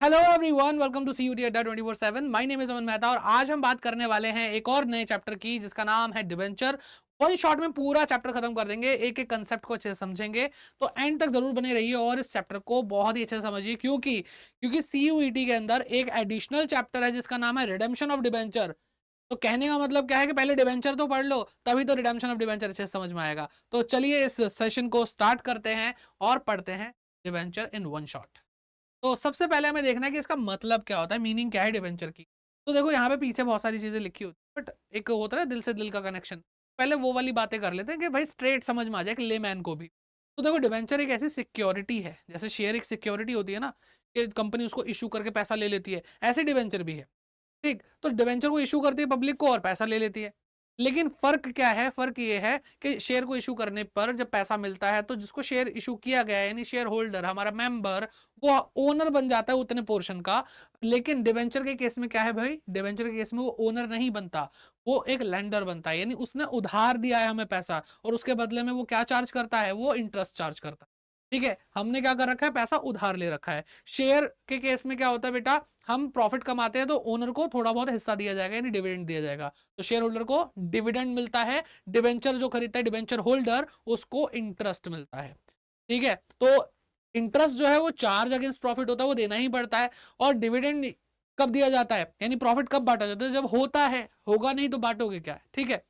Hello everyone, welcome to CUET Adda 24/7। My name is Aman Mehta और आज हम बात करने वाले हैं एक और नए चैप्टर की जिसका नाम है डिबेंचर। वन शॉट में पूरा चैप्टर खत्म कर देंगे, एक एक कंसेप्ट को अच्छे से समझेंगे। तो एंड तक जरूर बने रहिए और इस चैप्टर को बहुत ही अच्छे से समझिए, क्योंकि क्योंकि सीयूईटी के अंदर एक एडिशनल चैप्टर है जिसका नाम है रिडेम्पशन ऑफ डिबेंचर। तो कहने का मतलब क्या है कि पहले डिबेंचर तो पढ़ लो, तभी तो रिडेम्पशन ऑफ डिबेंचर अच्छे से समझ में आएगा। तो चलिए इस सेशन को स्टार्ट करते हैं और पढ़ते हैं डिबेंचर इन वन शॉट। तो सबसे पहले हमें देखना है कि इसका मतलब क्या होता है, मीनिंग क्या है डिबेंचर की। तो देखो यहाँ पे पीछे बहुत सारी चीजें लिखी होती है, बट एक होता है दिल से दिल का कनेक्शन। पहले वो वाली बातें कर लेते हैं कि भाई स्ट्रेट समझ में आ जाए कि लेमैन को भी। तो देखो डिबेंचर एक ऐसी सिक्योरिटी है, जैसे शेयर एक सिक्योरिटी होती है ना, कि कंपनी उसको इशू करके पैसा ले लेती है, ऐसे डिबेंचर भी है। ठीक, तो डिवेंचर को इशू करती है पब्लिक को और पैसा ले लेती है। लेकिन फर्क क्या है, फर्क ये है कि शेयर को इशू करने पर जब पैसा मिलता है तो जिसको शेयर इशू किया गया है यानी शेयर होल्डर हमारा मेंबर, वो ओनर बन जाता है उतने पोर्शन का। लेकिन डिवेंचर के केस में क्या है भाई, डिवेंचर के केस में वो ओनर नहीं बनता, वो एक लेंडर बनता है, यानी उसने उधार दिया है हमें पैसा और उसके बदले में वो क्या चार्ज करता है, वो इंटरेस्ट चार्ज करता है। ठीक है, हमने क्या कर रखा है, पैसा उधार ले रखा है। शेयर के केस में क्या होता है बेटा, हम प्रॉफिट कमाते हैं तो ओनर को थोड़ा बहुत हिस्सा दिया जाएगा यानी डिविडेंड दिया जाएगा, तो शेयर होल्डर को डिविडेंड मिलता है। डिबेंचर जो खरीदता है डिबेंचर होल्डर, उसको इंटरेस्ट मिलता है। ठीक है, तो इंटरेस्ट जो है वो चार्ज अगेंस्ट प्रॉफिट होता है, वो देना ही पड़ता है। और डिविडेंड कब दिया जाता है, यानी प्रॉफिट कब बांटा जाता है, जब होता है, होगा नहीं तो बांटोगे क्या। ठीक है,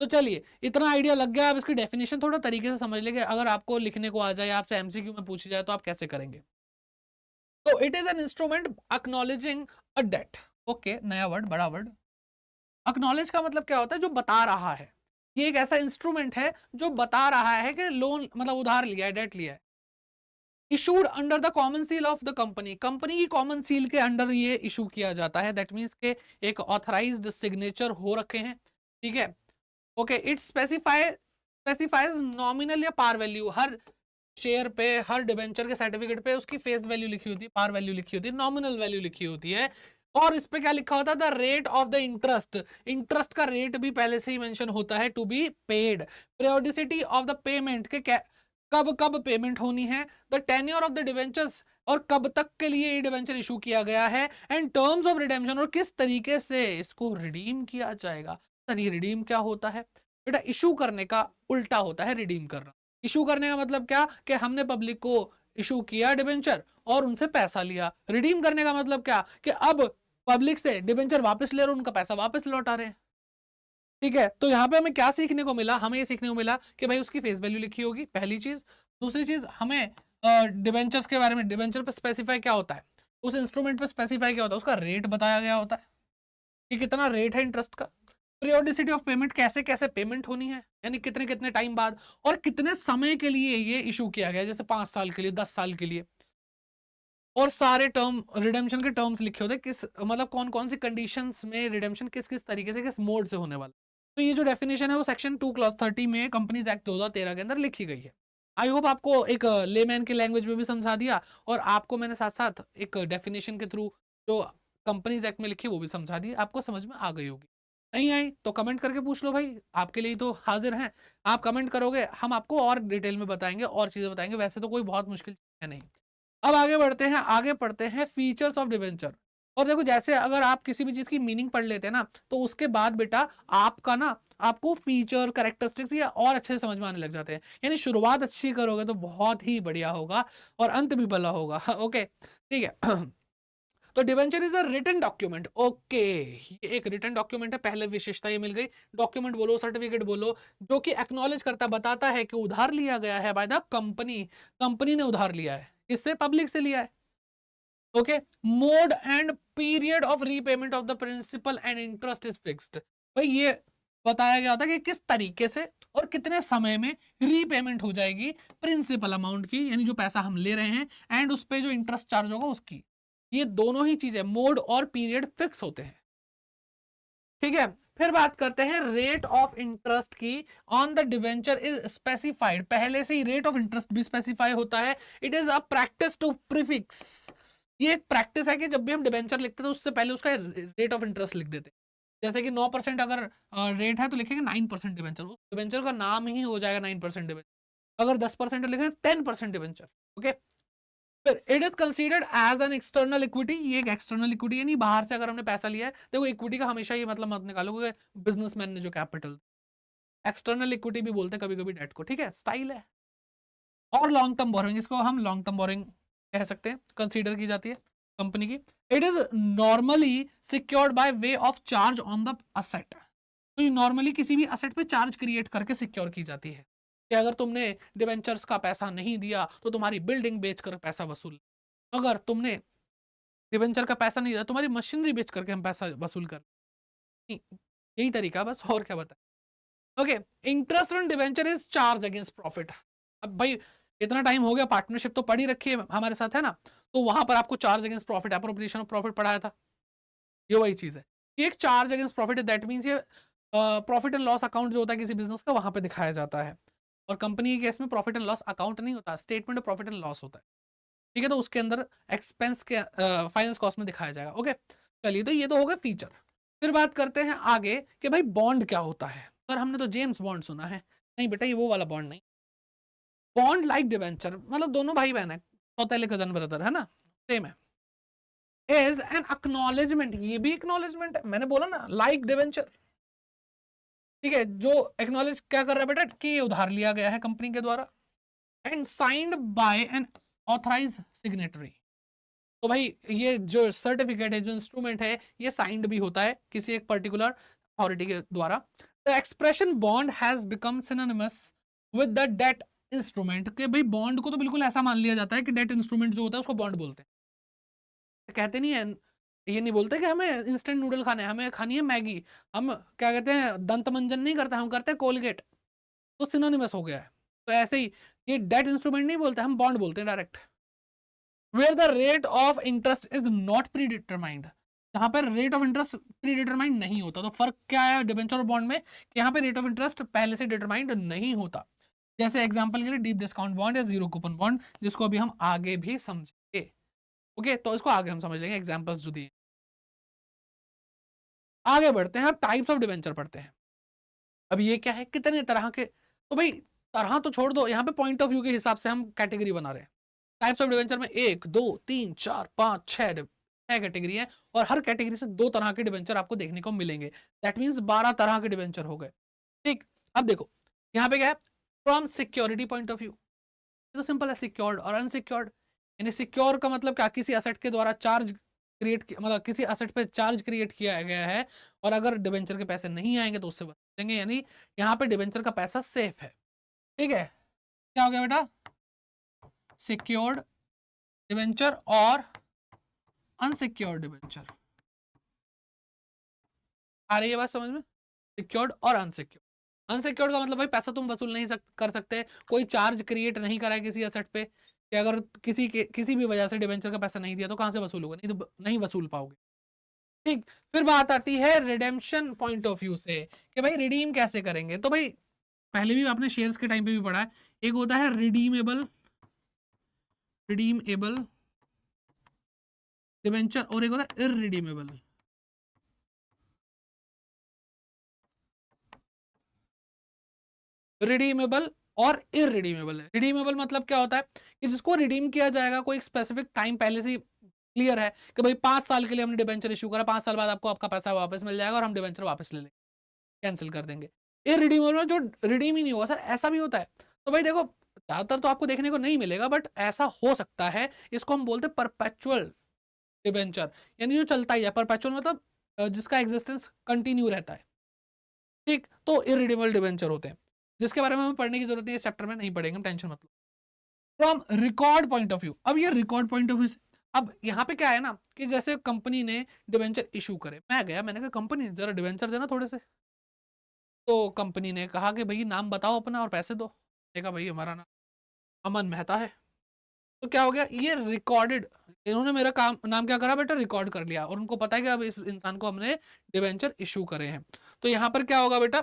तो चलिए इतना आइडिया लग गया। अब इसकी डेफिनेशन थोड़ा तरीके से समझ लेंगे, अगर आपको लिखने को आ जाए, आपसे एमसीक्यू में पूछी जाए तो आप कैसे करेंगे। तो it is an instrument acknowledging a date. Okay, नया वर्ड, बड़ा वर्ड। अक्नॉलेज का मतलब क्या होता है, जो बता रहा है। ये एक ऐसा इंस्ट्रूमेंट है जो बता रहा है कि लोन मतलब उधार लिया है, डेट लिया है। Issued under the common seal of the company, company की कॉमन सील के अंडर ये इशू किया जाता है। दैट मीन्स के एक ऑथराइज्ड सिग्नेचर हो रखे हैं। ठीक है, ओके। इट स्पेसिफाइज नॉमिनल या पार वैल्यू। हर शेयर पे, हर डिबेंचर के सर्टिफिकेट पे उसकी फेस वैल्यू लिखी होती है, पार वैल्यू लिखी होती है, नॉमिनल वैल्यू लिखी होती है। और इस पे क्या लिखा होता है, the rate of the interest. Interest का रेट भी पहले से ही मेंशन होता है, to be paid. Periodicity of the payment के कब कब पेमेंट होनी है। The tenure of the debentures, और कब तक के लिए ये डिबेंचर इशू किया गया है। एंड टर्म्स ऑफ रिडेम्पशन, और किस तरीके से इसको रिडीम किया जाएगा। सर ये रिडीम क्या होता है बेटा, इशू करने का उल्टा होता है रिडीम करना। इशू करने का मतलब क्या, कि हमने पब्लिक को इशू किया डिबेंचर और उनसे पैसा लिया। रिडीम करने का मतलब क्या, कि अब पब्लिक से डिबेंचर वापस ले रहे, उनका पैसा वापस लौटा रहे हैं। ठीक है, तो यहाँ पे हमें क्या सीखने को मिला, हमें ये सीखने को मिला कि भाई उसकी फेस वैल्यू लिखी होगी, पहली चीज। दूसरी चीज, हमें डिबेंचर्स के बारे में, डिबेंचर पे स्पेसिफाई क्या होता है, उस इंस्ट्रूमेंट पे स्पेसिफाई क्या होता है, उसका रेट बताया गया होता है कि कितना रेट है इंटरेस्ट का। पीरियोडिसिटी ऑफ पेमेंट, कैसे कैसे पेमेंट होनी है, यानी कितने कितने टाइम बाद और कितने समय के लिए ये इशू किया गया, जैसे 5 साल के लिए, 10 साल के लिए। और सारे टर्म, रिडेम्पशन के टर्म्स लिखे होते हैं, किस मतलब कौन कौन सी कंडीशंस में रिडेम्पशन किस किस तरीके से, किस मोड से होने वाला। तो ये जो डेफिनेशन है वो सेक्शन 2 क्लॉज 30 में कंपनीज एक्ट 2013 के अंदर लिखी गई है। आई होप आपको एक लेमैन के लैंग्वेज में भी समझा दिया, और आपको मैंने साथ साथ एक डेफिनेशन के थ्रू जो कंपनीज एक्ट में लिखी वो भी समझा दी, आपको समझ में आ गई होगी। नहीं आई तो कमेंट करके पूछ लो भाई, आपके लिए तो हाजिर हैं। आप कमेंट करोगे, हम आपको और डिटेल में बताएंगे और चीजें बताएंगे, वैसे तो कोई बहुत मुश्किल है नहीं। अब आगे बढ़ते हैं, आगे पढ़ते हैं फीचर्स ऑफ डिबेंचर। और देखो जैसे अगर आप किसी भी चीज की मीनिंग पढ़ लेते हैं ना, तो उसके बाद बेटा आपका ना, आपको फीचर कैरेक्टरिस्टिक्स या और अच्छे से समझ में आने लग जाते हैं। यानी शुरुआत अच्छी करोगे तो बहुत ही बढ़िया होगा और अंत भी भला होगा। ओके, ठीक है। तो debenture is a written document. Okay, ये एक रिटन डॉक्यूमेंट है, पहले विशेषता ये मिल गई। डॉक्यूमेंट बोलो, सर्टिफिकेट बोलो, जो कि एक्नॉलेज करता, बताता है कि उधार लिया गया है बाय द कंपनी। कंपनी ने उधार लिया है, किससे, पब्लिक से लिया है। Okay, mode and period of repayment of the principal and interest is fixed. भाई ये बताया गया होता है कि किस तरीके से और कितने समय में रीपेमेंट हो जाएगी प्रिंसिपल अमाउंट की, यानी जो पैसा हम ले रहे हैं, एंड उस पे जो इंटरेस्ट चार्ज होगा उसकी। ये दोनों ही चीजें, मोड और पीरियड, फिक्स होते हैं। ठीक है, फिर बात करते हैं रेट ऑफ इंटरेस्ट की। On the debenture is specified, पहले से ही रेट ऑफ इंटरेस्ट भी स्पेसिफाई होता है। It is a practice to prefix. ये एक प्रैक्टिस है कि जब भी हम डिवेंचर लिखते हैं तो उससे पहले उसका रेट ऑफ इंटरेस्ट लिख देते हैं। जैसे कि 9% अगर रेट है तो लिखेंगे 9% डिवेंचर, उस डिवेंचर का नाम ही हो जाएगा 9% डिवेंचर। अगर 10% लिखेंगे 10% डिवेंचर। ओके, फिर it is considered as an external equity, ये एक एक्सटर्नल इक्विटी है, नहीं बाहर से अगर हमने पैसा लिया है, देखो इक्विटी का हमेशा ये मतलब मत निकालो कि बिजनेसमैन ने जो कैपिटल, एक्सटर्नल इक्विटी भी बोलते हैं कभी कभी डेट को, ठीक है, स्टाइल है। और लॉन्ग टर्म बोरिंग, इसको हम लॉन्ग टर्म बोरिंग कह सकते हैं, कंसीडर की जाती है कंपनी की। It is normally secured by way of charge on the asset, तो ये नॉर्मली किसी भी असेट पे चार्ज क्रिएट करके सिक्योर की जाती है कि अगर तुमने डिवेंचर्स का पैसा नहीं दिया तो तुम्हारी बिल्डिंग बेचकर पैसा वसूल, अगर तुमने डिवेंचर का पैसा नहीं दिया तुम्हारी मशीनरी बेच करके हम पैसा वसूल कर, यही तरीका बस, और क्या बता। Okay, interest on debenture is charge against profit. अब भाई इतना टाइम हो गया, पार्टनरशिप तो पड़ी रखी है हमारे साथ, है ना, तो वहां पर आपको charge against profit, appropriation of profit पढ़ाया था, ये वही चीज है। एक charge against profit, that means ये प्रॉफिट एंड लॉस अकाउंट जो होता है किसी बिजनेस का, वहां पे दिखाया जाता है। और कंपनी के केस में प्रॉफिट एंड लॉस अकाउंट नहीं होता, statement of profit and loss होता है, ठीक है, तो उसके अंदर एक्सपेंस के फाइनेंस कॉस्ट में दिखाया जाएगा। ओके, चलिए, तो ये तो हो गया फीचर। फिर बात करते हैं आगे कि भाई बॉन्ड क्या होता है। सर हमने तो जेम्स बॉन्ड सुना है, नहीं बेटा, ये वो वाला बॉन्ड नहीं। बॉन्ड लाइक डिवेंचर मतलब दोनों भाई बहन है, सौतेले कजन ब्रदर है ना, सेम है। इज एन एक्नॉलेजमेंट, ये भी एक्नॉलेजमेंट है, मैंने बोला ना लाइक डिवेंचर, ठीक है, जो एक्नॉलेज क्या कर रहा है बेटा कि ये उधार लिया गया है कंपनी के द्वारा, and signed by an authorise signatory. तो भाई ये जो सर्टिफिकेट है, जो इंस्ट्रूमेंट है, ये साइंड भी होता है किसी एक पर्टिकुलर अथॉरिटी के द्वारा। The expression bond has become synonymous with the debt instrument, के भाई बॉन्ड को तो बिल्कुल ऐसा मान लिया जाता है कि डेट इंस्ट्रूमेंट जो होता है उसको बॉन्ड बोलते हैं, कहते नहीं है, ये नहीं बोलते कि हमें इंस्टेंट नूडल खाने हैं, हमें खानी है मैगी, हम क्या कहते हैं दंत मंजन नहीं करते, हम करते हैं कोलगेट, तो सिनोनिमस हो गया है। तो ऐसे ही ये डेट इंस्ट्रूमेंट नहीं बोलते, हम बॉन्ड बोलते हैं direct. Where the rate of interest is not predetermined, यहाँ पर rate of interest predetermined नहीं होता। तो फर्क क्या है डिबेंचर और बॉन्ड में, कि यहाँ पे रेट ऑफ इंटरेस्ट पहले से डिटरमाइंड नहीं होता। जैसे एग्जांपल के लिए डीप डिस्काउंट बॉन्ड या जीरो कूपन बॉन्ड, जिसको अभी हम आगे भी समझेंगे। ओके, तो इसको आगे हम समझ लेंगे एग्जांपल्स जो दिए। आगे बढ़ते हैं, अब टाइप्स ऑफ डिबेंचर पढ़ते हैं। अब ये क्या है, कितने तरह के, तो भाई तरह तो छोड़ दो, यहाँ पे पॉइंट ऑफ व्यू के हिसाब से हम कैटेगरी बना रहे हैं। टाइप्स ऑफ डिबेंचर में 1 2 3 4 5 6 कैटेगरी है, और हर कैटेगरी से 2 तरह के डिबेंचर आपको देखने को मिलेंगे। दैट मीन्स 12 तरह के डिबेंचर हो गए। ठीक, अब देखो यहाँ पे क्या है, from security point of view, तो सिंपल है, सिक्योर्ड और अनसिक्योर्ड। यानी सिक्योर का मतलब क्या, किसी असेट के द्वारा चार्ज क्रिएट, मतलब किसी असेट पे चार्ज क्रिएट किया गया है, और अगर डिबेंचर के पैसे नहीं आएंगे तो उससे बचेंगे, यानी यहाँ पे डिबेंचर का पैसा सेफ है। ठीक है, क्या हो गया बेटा, सिक्योर्ड डिबेंचर और अनसिक्योर्ड डिबेंचर। आ रही है बात समझ में, सिक्योर्ड और अनसिक्योर्ड। अनसिक्योर्ड का मतलब भाई पैसा तुम वसूल नहीं कर सकते, कोई चार्ज क्रिएट नहीं करा है किसी असेट पे, कि अगर किसी भी वजह से डिबेंचर का पैसा नहीं दिया तो कहां से वसूल होगा, नहीं तो नहीं वसूल पाओगे। ठीक, फिर बात आती है रिडेम्पशन पॉइंट ऑफ व्यू से, कि भाई रिडीम कैसे करेंगे। तो भाई पहले भी आपने शेयर्स के टाइम पे भी पढ़ा है, एक होता है रिडीमेबल डिबेंचर, और एक होता है इररिडीमेबल। रिडीमेबल और इररिडीमेबल है। रिडीमेबल मतलब क्या होता है कि जिसको रिडीम किया जाएगा, कोई स्पेसिफिक टाइम पहले से क्लियर है कि भाई 5 साल के लिए हमने डिबेंचर इशू करा, 5 साल बाद आपको आपका पैसा वापस मिल जाएगा और हम डिबेंचर वापस ले लेंगे, कैंसिल कर देंगे। इररिडीमेबल जो रिडीम ही नहीं होगा। सर ऐसा भी होता है, तो भाई देखो ज्यादातर तो आपको देखने को नहीं मिलेगा, बट ऐसा हो सकता है। इसको हम बोलते हैं परपेचुअल डिबेंचर, यानी जो चलता ही है, परपेचुअल मतलब जिसका एग्जिस्टेंस कंटिन्यू रहता है। ठीक, तो इररिडीमेबल डिबेंचर होते हैं, जिसके बारे में हमें पढ़ने की जरूरत नहीं है, चैप्टर में नहीं पढ़ेंगे, टेंशन मत लो। From record point of view, अब ये रिकॉर्ड पॉइंट ऑफ व्यू से, अब यहाँ पे क्या है ना कि जैसे कंपनी ने डिबेंचर इशू करे, मैं गया, मैंने कहा कंपनी जरा डिबेंचर देना थोड़े से, तो कंपनी ने कहा कि भाई नाम बताओ अपना और पैसे दो। देखा भाई हमारा नाम अमन मेहता है, तो क्या हो गया, ये रिकॉर्डेड, इन्होंने मेरा काम नाम क्या करा बेटा, रिकॉर्ड कर लिया, और उनको पता है कि अब इस इंसान को हमने डिबेंचर इशू करे हैं। तो यहाँ पर क्या होगा बेटा,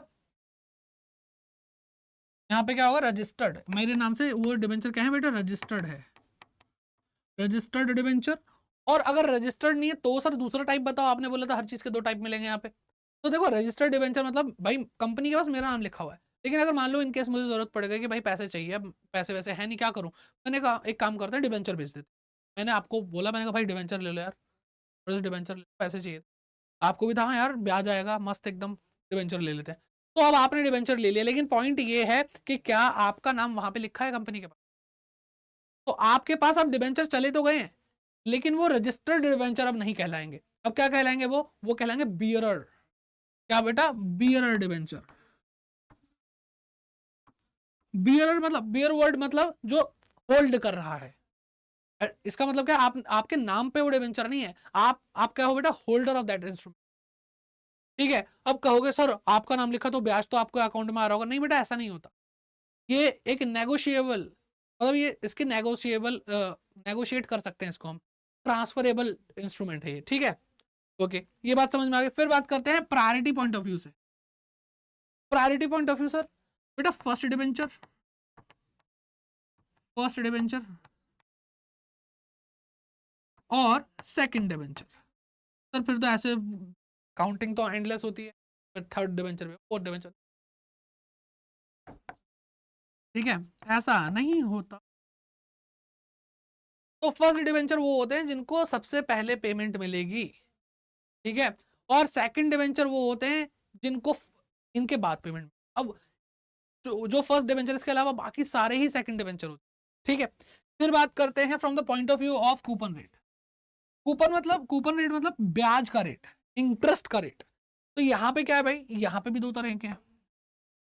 यहाँ पे क्या होगा, रजिस्टर्ड, मेरे नाम से वो डिबेंचर क्या है बेटा, रजिस्टर्ड है, रजिस्टर्ड डिबेंचर। और अगर रजिस्टर्ड नहीं है तो सर दूसरा टाइप बताओ, आपने बोला था हर चीज के 2 टाइप मिलेंगे यहाँ पे। तो देखो रजिस्टर्ड डिबेंचर मतलब भाई कंपनी के पास मेरा नाम लिखा हुआ है, लेकिन अगर मान लो इनकेस मुझे जरूरत पड़ गई कि भाई पैसे चाहिए, अब पैसे वैसे है नहीं, क्या करूं, मैंने कहा एक काम करते हैं डिबेंचर भेज देते, मैंने आपको बोला, मैंने कहा भाई डिवेंचर ले लो यार, थोड़े से डिवेंचर पैसे चाहिए, आपको भी था हाँ यार ब्याज आएगा मस्त एकदम, डिवेंचर ले लेते हैं। तो अब आपने डिवेंचर ले लिया, लेकिन पॉइंट ये है कि क्या आपका नाम वहां पे लिखा है कंपनी के पास? तो आपके पास अब डिवेंचर चले तो गए हैं, लेकिन वो रजिस्टर्ड डिवेंचर अब नहीं कहलाएंगे। अब क्या कहलाएंगे? वो कहलाएंगे बियरर। क्या बेटा? Bearer debenture. बियरर मतलब, बियर वर्ड मतलब जो होल्ड कर रहा है। इसका मतलब क्या, आप आपके नाम पे वो डिवेंचर नहीं है, आप क्या हो बेटा? Holder of that instrument. ठीक है। अब कहोगे सर आपका नाम लिखा तो ब्याज तो आपको अकाउंट में आ रहा होगा। नहीं बेटा, ऐसा नहीं होता। ये एक नेगोशिएबल, मतलब ये इसके नेगोशिएबल, नेगोशिएट कर सकते हैं इसको हम, ट्रांसफरेबल इंस्ट्रूमेंट है ये। ठीक है, ओके, ये बात समझ में आ गई। फिर बात करते हैं प्रायोरिटी पॉइंट ऑफ व्यू से। Priority point of view sir, बेटा फर्स्ट डिबेंचर, फर्स्ट डिबेंचर और सेकंड डिबेंचर। सर फिर तो ऐसे काउंटिंग तो एंडलेस होती है, फिर थर्ड डिबेंचर में, फोर्थ डिबेंचर। ठीक है, ऐसा नहीं होता। तो फर्स्ट डिबेंचर वो होते हैं जिनको सबसे पहले पेमेंट मिलेगी। ठीक है, और सेकंड डिबेंचर वो होते हैं जिनको इनके बाद पेमेंट। अब जो फर्स्ट डिबेंचर, इसके अलावा बाकी सारे ही सेकंड डिबेंचर होते हैं। ठीक है, फिर बात करते हैं from the point of view of coupon rate. Coupon rate मतलब ब्याज का रेट, इंटरेस्ट का रेट। तो यहां पे क्या है भाई? यहां पे भी दो तरह के हैं।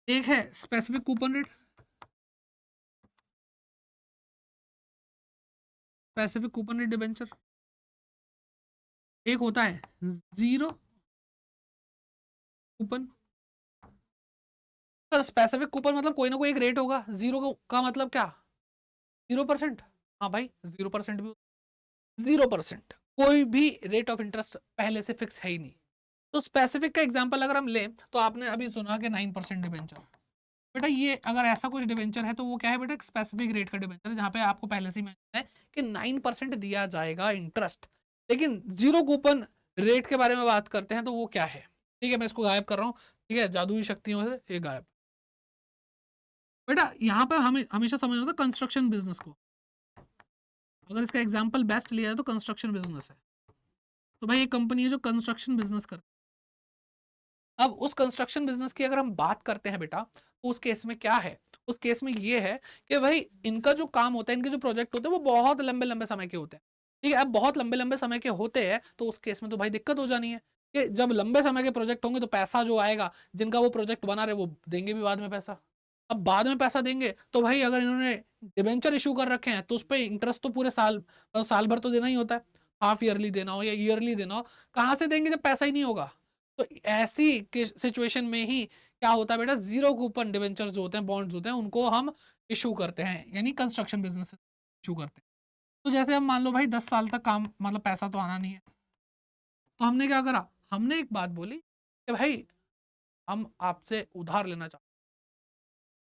एक है specific coupon rate, specific coupon rate debenture. एक होता है zero coupon. Sir specific coupon मतलब कोई ना कोई एक रेट होगा, जीरो का मतलब क्या? 0%। हाँ भाई, 0% भी, 0% कोई भी रेट ऑफ इंटरेस्ट पहले से फिक्स है ही नहीं। तो स्पेसिफिक का एग्जांपल अगर हम लें, तो आपने अभी सुना कि 9% डिबेंचर। बेटा ये अगर ऐसा कुछ डिबेंचर है तो वो क्या है बेटा? एक स्पेसिफिक रेट का डिबेंचर है, जहां पे आपको पहले से ही मेंशन है कि 9% दिया जाएगा इंटरेस्ट। लेकिन जीरो कूपन रेट के बारे में बात करते हैं तो वो क्या है? ठीक है, मैं इसको गायब कर रहा हूँ। ठीक है, जादुई शक्तियों से ये गायब। बेटा यहाँ पर हमें हमेशा समझना होता है कंस्ट्रक्शन बिजनेस को। अगर इसका एग्जाम्पल बेस्ट लिया है तो कंस्ट्रक्शन बिजनेस है। तो भाई एक कंपनी है जो कंस्ट्रक्शन बिजनेस कर, अब उस कंस्ट्रक्शन बिजनेस की अगर हम बात करते हैं बेटा, तो उस केस में क्या है? उस केस में ये है कि भाई इनका जो काम होता है, इनके जो प्रोजेक्ट होते हैं वो बहुत लंबे लंबे समय के होते हैं। ठीक है, अब बहुत लंबे लंबे समय के होते हैं तो उस केस में तो भाई दिक्कत हो जानी है कि जब लंबे समय के प्रोजेक्ट होंगे तो पैसा जो आएगा, जिनका वो प्रोजेक्ट बना रहे वो देंगे भी बाद में पैसा। अब बाद में पैसा देंगे तो भाई अगर इन्होंने डिबेंचर इशू कर रखे हैं तो उस पर इंटरेस्ट तो पूरे साल, मतलब साल भर तो देना ही होता है। हाफ ईयरली देना हो या ईयरली देना हो, कहाँ से देंगे जब पैसा ही नहीं होगा? तो ऐसी सिचुएशन में ही क्या होता है बेटा? जीरो कूपन डिबेंचर्स जो होते हैं, बॉन्ड्स होते हैं, उनको हम इशू करते हैं, यानी कंस्ट्रक्शन बिजनेस इशू करते हैं। तो जैसे हम मान लो भाई 10 साल तक काम, मतलब पैसा तो आना नहीं है, तो हमने क्या करा? हमने एक बात बोली कि भाई हम आपसे उधार लेना चाहते हैं।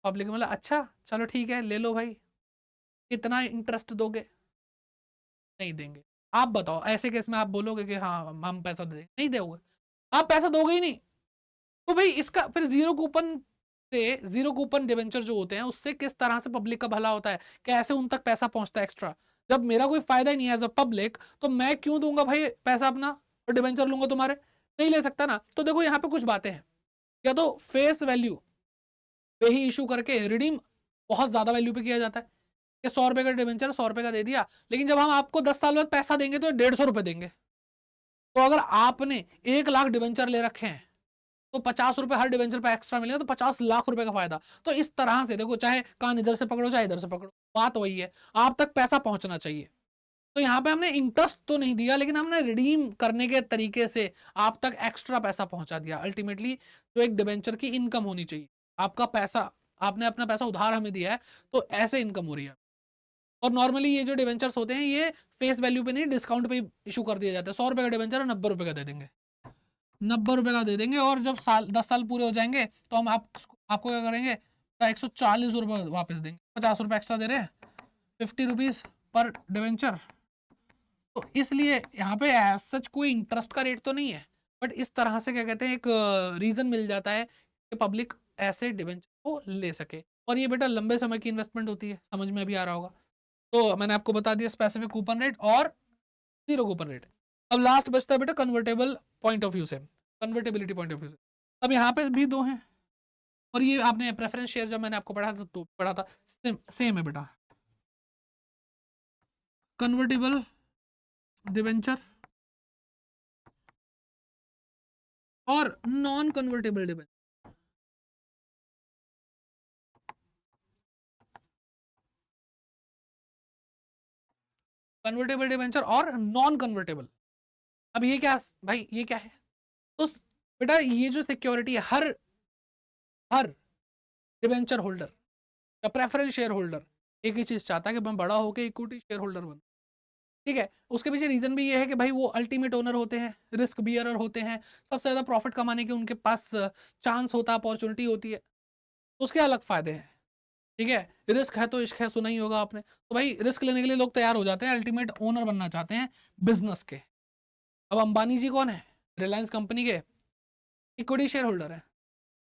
पब्लिक बोला अच्छा चलो ठीक है ले लो भाई, कितना इंटरेस्ट दोगे? नहीं देंगे। आप बताओ ऐसे केस में आप बोलोगे कि हाँ हम पैसा दे देंगे? नहीं दोगे, आप पैसा दोगे ही नहीं। तो भाई इसका फिर जीरो कूपन से, जीरो कूपन डिबेंचर जो होते हैं उससे किस तरह से पब्लिक का भला होता है, कैसे उन तक पैसा पहुंचता है एक्स्ट्रा? जब मेरा कोई फायदा ही नहीं है एज अ पब्लिक, तो मैं क्यों दूंगा भाई पैसा अपना और डिबेंचर लूंगा तुम्हारे? नहीं ले सकता ना। तो देखो यहाँ पे कुछ बातें हैं, या तो फेस वैल्यू पे ही इशू करके रिडीम बहुत ज्यादा वैल्यू पे किया जाता है कि 100 रुपए का डिबेंचर 100 रुपए का दे दिया, लेकिन जब हम आपको 10 साल बाद पैसा देंगे तो 150 रुपए देंगे। तो अगर आपने 1 लाख डिबेंचर ले रखे हैं तो 50 रुपए हर डिवेंचर पे एक्स्ट्रा मिलेगा, तो 50 लाख रुपए का फायदा। तो इस तरह से देखो, चाहे कान इधर से पकड़ो चाहे इधर से पकड़ो, बात वही है, आप तक पैसा पहुंचना चाहिए। तो यहाँ पे हमने इंटरेस्ट तो नहीं दिया, लेकिन हमने रिडीम करने के तरीके से आप तक एक्स्ट्रा पैसा पहुंचा दिया। अल्टीमेटली जो एक डिवेंचर की इनकम होनी चाहिए, आपका पैसा, आपने अपना पैसा उधार हमें दिया है तो ऐसे इनकम हो रही है। और नॉर्मली ये जो डिवेंचर्स होते हैं ये फेस वैल्यू पे नहीं, डिस्काउंट पे इशू कर दिया जाता है। 100 रुपए का डिवेंचर 90 रुपए का दे देंगे, 90 रुपए का दे देंगे, और जब 10 साल पूरे हो जाएंगे तो हम आपको क्या करेंगे? 140 रुपये वापस देंगे। 50 रुपये एक्स्ट्रा दे रहे हैं, 50 रुपीज पर डिवेंचर। तो इसलिए यहाँ पे एज सच कोई इंटरेस्ट का रेट तो नहीं है, बट इस तरह से क्या कहते हैं एक रीजन मिल जाता है कि पब्लिक ऐसे डिवेंचर को ले सके। और ये बेटा लंबे समय की इन्वेस्टमेंट होती है, समझ में अभी आ रहा होगा। तो मैंने आपको बता दिया स्पेसिफिक कूपन रेट और जीरो कूपन रेट। अब लास्ट बचता है बेटा कन्वर्टेबल पॉइंट ऑफ व्यू से, कन्वर्टेबिलिटी पॉइंट ऑफ व्यू से। अब यहाँ पे भी दो हैं, और ये आपने प्रेफरेंस शेयर जब मैंने आपको पढ़ा था तो पढ़ा था सेम है बेटा, कन्वर्टेबल डिवेंचर और non convertible debenture. Convertible debenture और नॉन कन्वर्टेबल। अब ये क्या भाई, ये क्या है? तो बेटा ये जो सिक्योरिटी है, हर हर डिवेंचर होल्डर या प्रेफरेंस शेयर होल्डर एक ही चीज चाहता है कि मैं बड़ा होकर इक्विटी शेयर होल्डर बनूं। ठीक है, उसके पीछे रीजन भी ये है कि भाई वो अल्टीमेट ओनर होते हैं, रिस्क बियरर होते हैं, सबसे ज्यादा प्रॉफिट कमाने के उनके पास चांस होता है, अपॉर्चुनिटी होती है, तो उसके अलग फायदे हैं। ठीक है, रिस्क है तो इश्क है, सुना ही होगा आपने। तो भाई रिस्क लेने के लिए लोग तैयार हो जाते हैं, अल्टीमेट ओनर बनना चाहते हैं बिजनेस के। अब अंबानी जी कौन है? रिलायंस कंपनी के इक्विटी शेयर होल्डर है,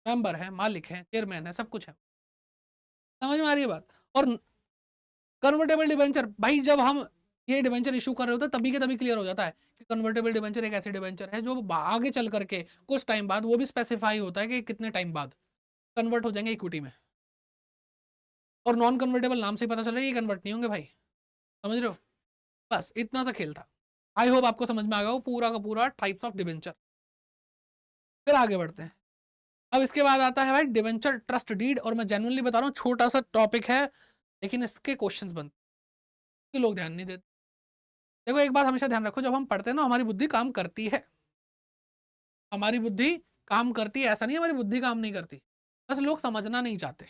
मेंबर है, मालिक है, चेयरमैन है, सब कुछ है। समझ में आ रही है बात? और कन्वर्टेबल डिवेंचर, भाई जब हम ये डिवेंचर इशू कर रहे होते हैं तभी के तभी क्लियर हो जाता है कि कन्वर्टेबल डिवेंचर एक ऐसे डिवेंचर है जो आगे चल करके कुछ टाइम बाद, वो भी स्पेसिफाई होता है कि कितने टाइम बाद कन्वर्ट हो जाएंगे इक्विटी में। और नॉन कन्वर्टेबल नाम से ही पता चल रहा है ये कन्वर्ट नहीं होंगे भाई, समझ रहे हो? बस इतना सा खेल था। आई होप आपको समझ में आ गया वो पूरा का पूरा टाइप्स ऑफ डिवेंचर। फिर आगे बढ़ते हैं। अब इसके बाद आता है भाई डिवेंचर ट्रस्ट डीड, और मैं जेन्युइनली बता रहा हूँ छोटा सा टॉपिक है, लेकिन इसके क्वेश्चंस बनते, लोग ध्यान नहीं देते। देखो एक बात हमेशा ध्यान रखो, जब हम पढ़ते हैं ना हमारी बुद्धि काम करती है, हमारी बुद्धि काम करती है, ऐसा नहीं हमारी बुद्धि काम नहीं करती, बस लोग समझना नहीं चाहते।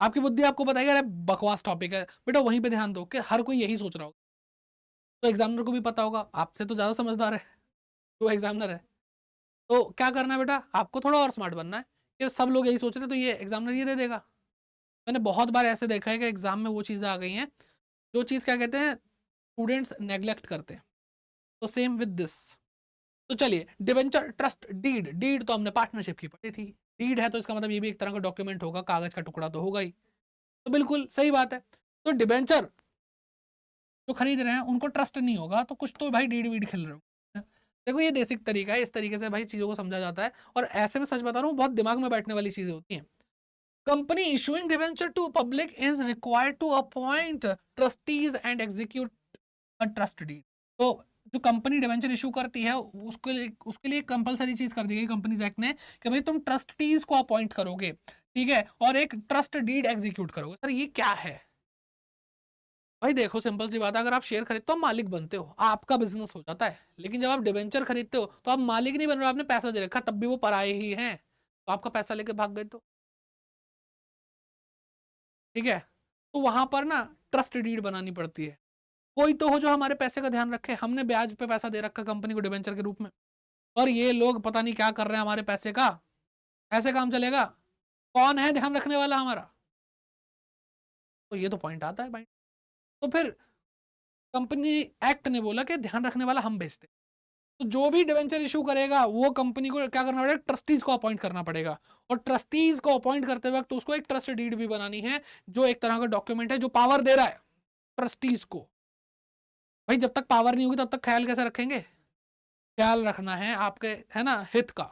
आपकी बुद्धि आपको बताएगी अरे बकवास टॉपिक है, बेटा वहीं पे ध्यान दो कि हर कोई यही सोच रहा होगा। तो एग्जामिनर को भी पता होगा, आपसे तो ज्यादा समझदार है तो एग्जामिनर है। तो क्या करना है बेटा, आपको थोड़ा और स्मार्ट बनना है कि सब लोग यही सोच रहे हैं तो ये एग्जामिनर ये दे देगा। मैंने बहुत बार ऐसे देखा है कि एग्जाम में वो चीज़ें आ गई हैं जो चीज़ क्या कहते हैं स्टूडेंट्स नेग्लेक्ट करते हैं। तो सेम विद दिस। तो चलिए डिवेंचर ट्रस्ट डीड, डीड तो हमने पार्टनरशिप की पढ़ी थी, डीड है तो इसका मतलब ये भी एक तरह का डॉक्यूमेंट होगा, कागज का टुकड़ा तो होगा ही। तो बिल्कुल सही बात है। तो डिवेंचर जो खरीद रहे हैं उनको ट्रस्ट नहीं होगा तो कुछ तो भाई डीड वीड खेल रहे हो। देखो ये बेसिक तरीका है, इस तरीके से भाई चीज़ों को समझा जाता है, और ऐसे में सच बता रहा हूँ बहुत दिमाग में बैठने वाली चीज़ें होती हैं। Company issuing debenture to public is required to appoint trustees and execute a trust deed. तो जो कंपनी डिवेंचर इशू करती है उसके लिए कंपलसरी चीज कर दी गई कंपनीज एक्ट ने कि भाई तुम ट्रस्टीज को अपॉइंट करोगे, ठीक है, और एक ट्रस्ट डीड एग्जीक्यूट करोगे। सर ये क्या है? भाई देखो सिंपल सी बात है, अगर आप शेयर खरीदते हो मालिक बनते हो, आपका बिजनेस हो जाता है। लेकिन जब आप डिवेंचर खरीदते हो तो आप मालिक नहीं बन रहे हो, आपने पैसा दे रखा, तब भी वो पराये ही हैं, तो आपका पैसा लेके भाग गए तो ठीक है। तो वहां पर ना ट्रस्ट डीड बनानी पड़ती है, कोई तो हो जो हमारे पैसे का ध्यान रखे। हमने ब्याज पे पैसा दे रखा कंपनी को डिवेंचर के रूप में, और ये लोग पता नहीं क्या कर रहे हैं हमारे पैसे का, ऐसे काम चलेगा? कौन है ध्यान रखने वाला हमारा? तो ये तो पॉइंट आता है भाई। तो फिर कंपनी एक्ट ने बोला कि ध्यान रखने वाला हम भेजते, तो जो भी डिवेंचर इशू करेगा वो कंपनी को क्या करना पड़ेगा, ट्रस्टीज को अपॉइंट करना पड़ेगा। और ट्रस्टीज को अपॉइंट करते वक्त तो उसको एक ट्रस्ट डीड भी बनानी है, जो एक तरह का डॉक्यूमेंट है जो पावर दे रहा है ट्रस्टीज को। भाई जब तक पावर नहीं होगी तब तक ख्याल कैसे रखेंगे? ख्याल रखना है आपके, है ना, हित का,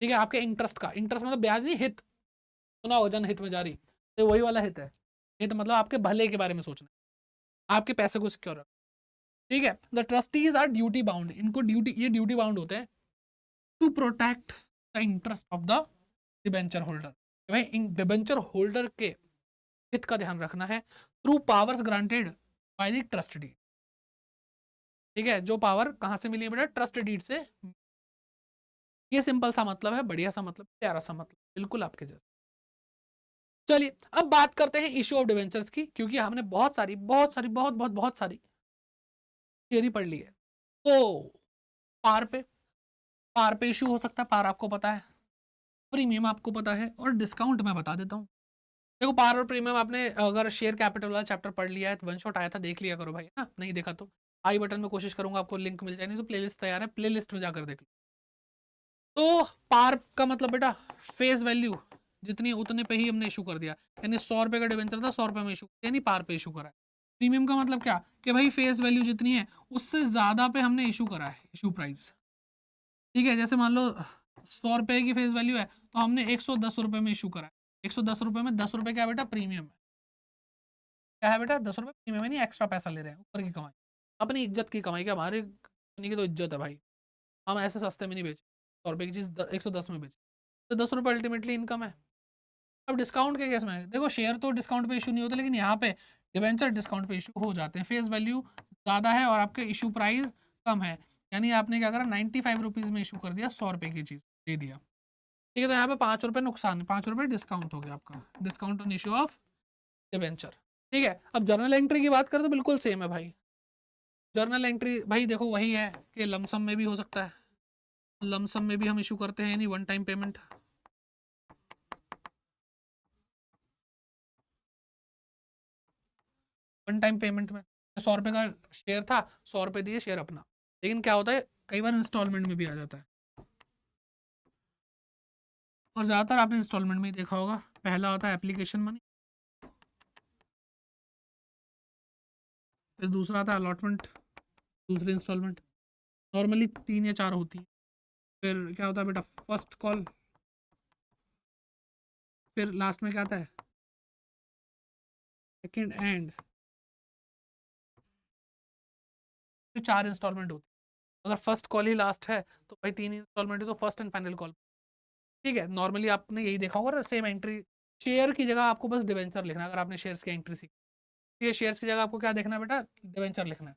ठीक है, आपके इंटरेस्ट का। इंटरेस्ट मतलब ब्याज नहीं, हित सुना हो, जनहित में जारी, तो वही वाला हित है। हित मतलब आपके भले के बारे में सोचना, आपके पैसे को सिक्योर रखना, ठीक है। The trustees are duty bound, इनको ड्यूटी, ये ड्यूटी बाउंड होते हैं to protect the interest of the debenture holder. भाई डिबेंचर होल्डर के हित का ध्यान रखना है through powers granted by the trust deed. ठीक है, जो पावर कहां से मिली है बेटा? ट्रस्ट डीड से। ये सिंपल सा मतलब है, बढ़िया सा मतलब, प्यारा सा मतलब, बिल्कुल आपके जैसा। चलिए अब बात करते हैं इशू ऑफ डिवेंचर्स की, क्योंकि हमने बहुत सारी बहुत सारी थियरी पढ़ ली है। तो पार पे, पार पे इशू हो सकता है, पार आपको पता है, प्रीमियम आपको पता है, और डिस्काउंट मैं बता देता हूँ। देखो पार और प्रीमियम आपने अगर शेयर कैपिटल वाला चैप्टर पढ़ लिया है तो वन शॉट आया था, देख लिया करो भाई, है ना। नहीं देखा तो आई बटन में कोशिश करूंगा आपको लिंक मिल जाए, नहीं तो प्लेलिस्ट तैयार है, प्लेलिस्ट में जाकर देख लो। तो पार का मतलब बेटा फेस वैल्यू जितनी उतने पे ही हमने इशू कर दिया, यानी 100 रुपए का डिवेंचर था 100 रुपए में इशू, यानी पार पे इशू करा है। प्रीमियम का मतलब क्या कि भाई फेस वैल्यू जितनी है उससे ज़्यादा पे हमने इशू करा है, इशू प्राइस। ठीक है, जैसे मान लो 100 रुपये की फेस वैल्यू है तो हमने 110 रुपये में इशू करा है। 110 रुपये में 10 रुपये क्या बेटा प्रीमियम है। क्या है बेटा 10 रुपये प्रीमियम है, नहीं एक्स्ट्रा पैसा ले रहे हैं, ऊपर की कमाई, अपनी इज्जत की कमाई। क्या हमारी कंपनी की तो इज्जत है भाई, हम ऐसे सस्ते में नहीं बेचे। 100 रुपये की चीज़ 110 में बेचे तो 10 रुपये अल्टीमेटली इनकम है। अब डिस्काउंट के केस में देखो शेयर तो डिस्काउंट पे इशू नहीं होता, लेकिन यहाँ पे डिवेंचर डिस्काउंट पे इशू हो जाते हैं। फेस वैल्यू ज़्यादा है और आपके इशू प्राइस कम है, यानी आपने क्या करा 95 रुपीज़ में इशू कर दिया, 100 रुपये की चीज़ दे दिया। ठीक है, तो यहाँ पे 5 रुपये नुकसान, 5 रुपये डिस्काउंट हो गया आपका, discount on issue of debenture. ठीक है, अब जर्नल एंट्री की बात करें तो बिल्कुल सेम है भाई। जर्नल एंट्री भाई देखो वही है कि लमसम में भी हो सकता है, लमसम में भी हम इशू करते हैं, यानी one time payment. One time payment में 100 रुपये का शेयर था, 100 रुपये दिए शेयर अपना। लेकिन क्या होता है कई बार इंस्टॉलमेंट में भी आ जाता है, और ज़्यादातर आपने इंस्टॉलमेंट में ही देखा होगा। पहला होता है एप्लीकेशन मनी, फिर दूसरा आता है अलॉटमेंट, दूसरी इंस्टॉलमेंट, नॉर्मली 3 या 4 होती है। फिर क्या होता है बेटा फर्स्ट कॉल, फिर लास्ट में क्या आता है सेकेंड एंड, फिर 4 इंस्टॉलमेंट होती है। अगर फर्स्ट कॉल ही लास्ट है तो भाई 3 इंस्टॉलमेंट है, तो फर्स्ट एंड फाइनल कॉल। ठीक है, नॉर्मली आपने यही देखा होगा, सेम एंट्री। शेयर की जगह आपको बस डिवेंचर लिखना है, अगर आपने शेयर्स की एंट्री सीखी। ठीक है, शेयर्स की जगह आपको क्या देखना है बेटा, डिवेंचर लिखना है।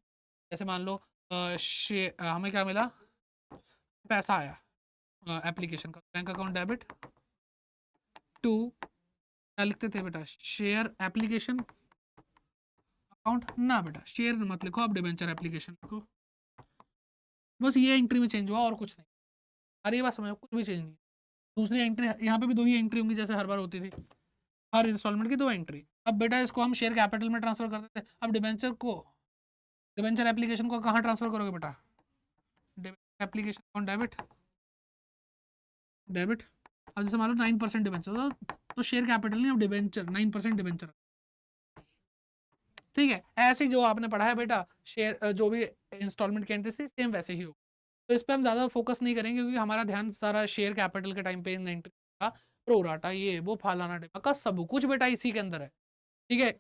जैसे मान लो हमें क्या मिला, पैसा आया एप्लीकेशन का, बैंक अकाउंट डेबिट टू, क्या लिखते थे बेटा शेयर एप्लीकेशन अकाउंट, ना बेटा शेयर मत लिखो, आप डिवेंचर एप्लीकेशन लिखो। बस ये एंट्री में चेंज हुआ और कुछ नहीं। अरे ये बात समझो, कुछ भी चेंज नहीं। दूसरी एंट्री यहाँ पे भी 2 ही एंट्री होंगी जैसे हर बार होती थी, हर इंस्टॉलमेंट की 2 एंट्री। अब बेटा इसको हम शेयर कैपिटल में ट्रांसफर कर देते, अब डिवेंचर को, डिवेंचर एप्लीकेशन को कहाँ ट्रांसफर करोगे बेटा, एप्लीकेशन अकाउंट डेबिट, डेबिट। अब जैसे मान लो 9% डिवेंचर, तो शेयर कैपिटल नहीं, अब डिवेंचर 9% डिवेंचर। ठीक है, ऐसे जो आपने पढ़ा है बेटा शेयर जो भी इंस्टॉलमेंट की एंट्री थी सेम वैसे ही हो। तो इस पर हम ज़्यादा फोकस नहीं करेंगे क्योंकि हमारा ध्यान सारा शेयर कैपिटल के टाइम पे इन एंट्री का, प्रोराटा ये वो फलाना ढिमाका सब कुछ बेटा इसी के अंदर है। ठीक है,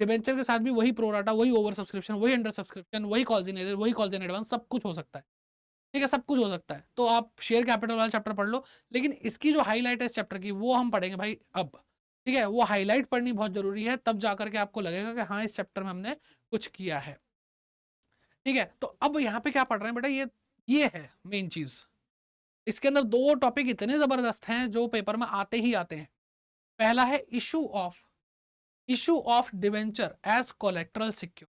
डिबेंचर के साथ भी वही प्रोराटा, वही ओवर सब्सक्रिप्शन, वही अंडर सब्सक्रिप्शन, वही कॉल्स इन एरियर, वही कॉल्स इन एडवांस, सब कुछ हो सकता है। ठीक है, सब कुछ हो सकता है। तो आप शेयर कैपिटल वाला चैप्टर पढ़ लो, लेकिन इसकी जो हाईलाइट है इस चैप्टर की वो हम पढ़ेंगे भाई अब। ठीक है, वो हाईलाइट पढ़नी बहुत जरूरी है, तब जाकर के आपको लगेगा कि हाँ इस चैप्टर में हमने कुछ किया है। ठीक है, तो अब यहाँ पे क्या पढ़ रहे हैं बेटा, ये है मेन चीज। इसके अंदर 2 टॉपिक इतने जबरदस्त हैं जो पेपर में आते ही आते हैं। पहला है issue of debenture as collateral secure,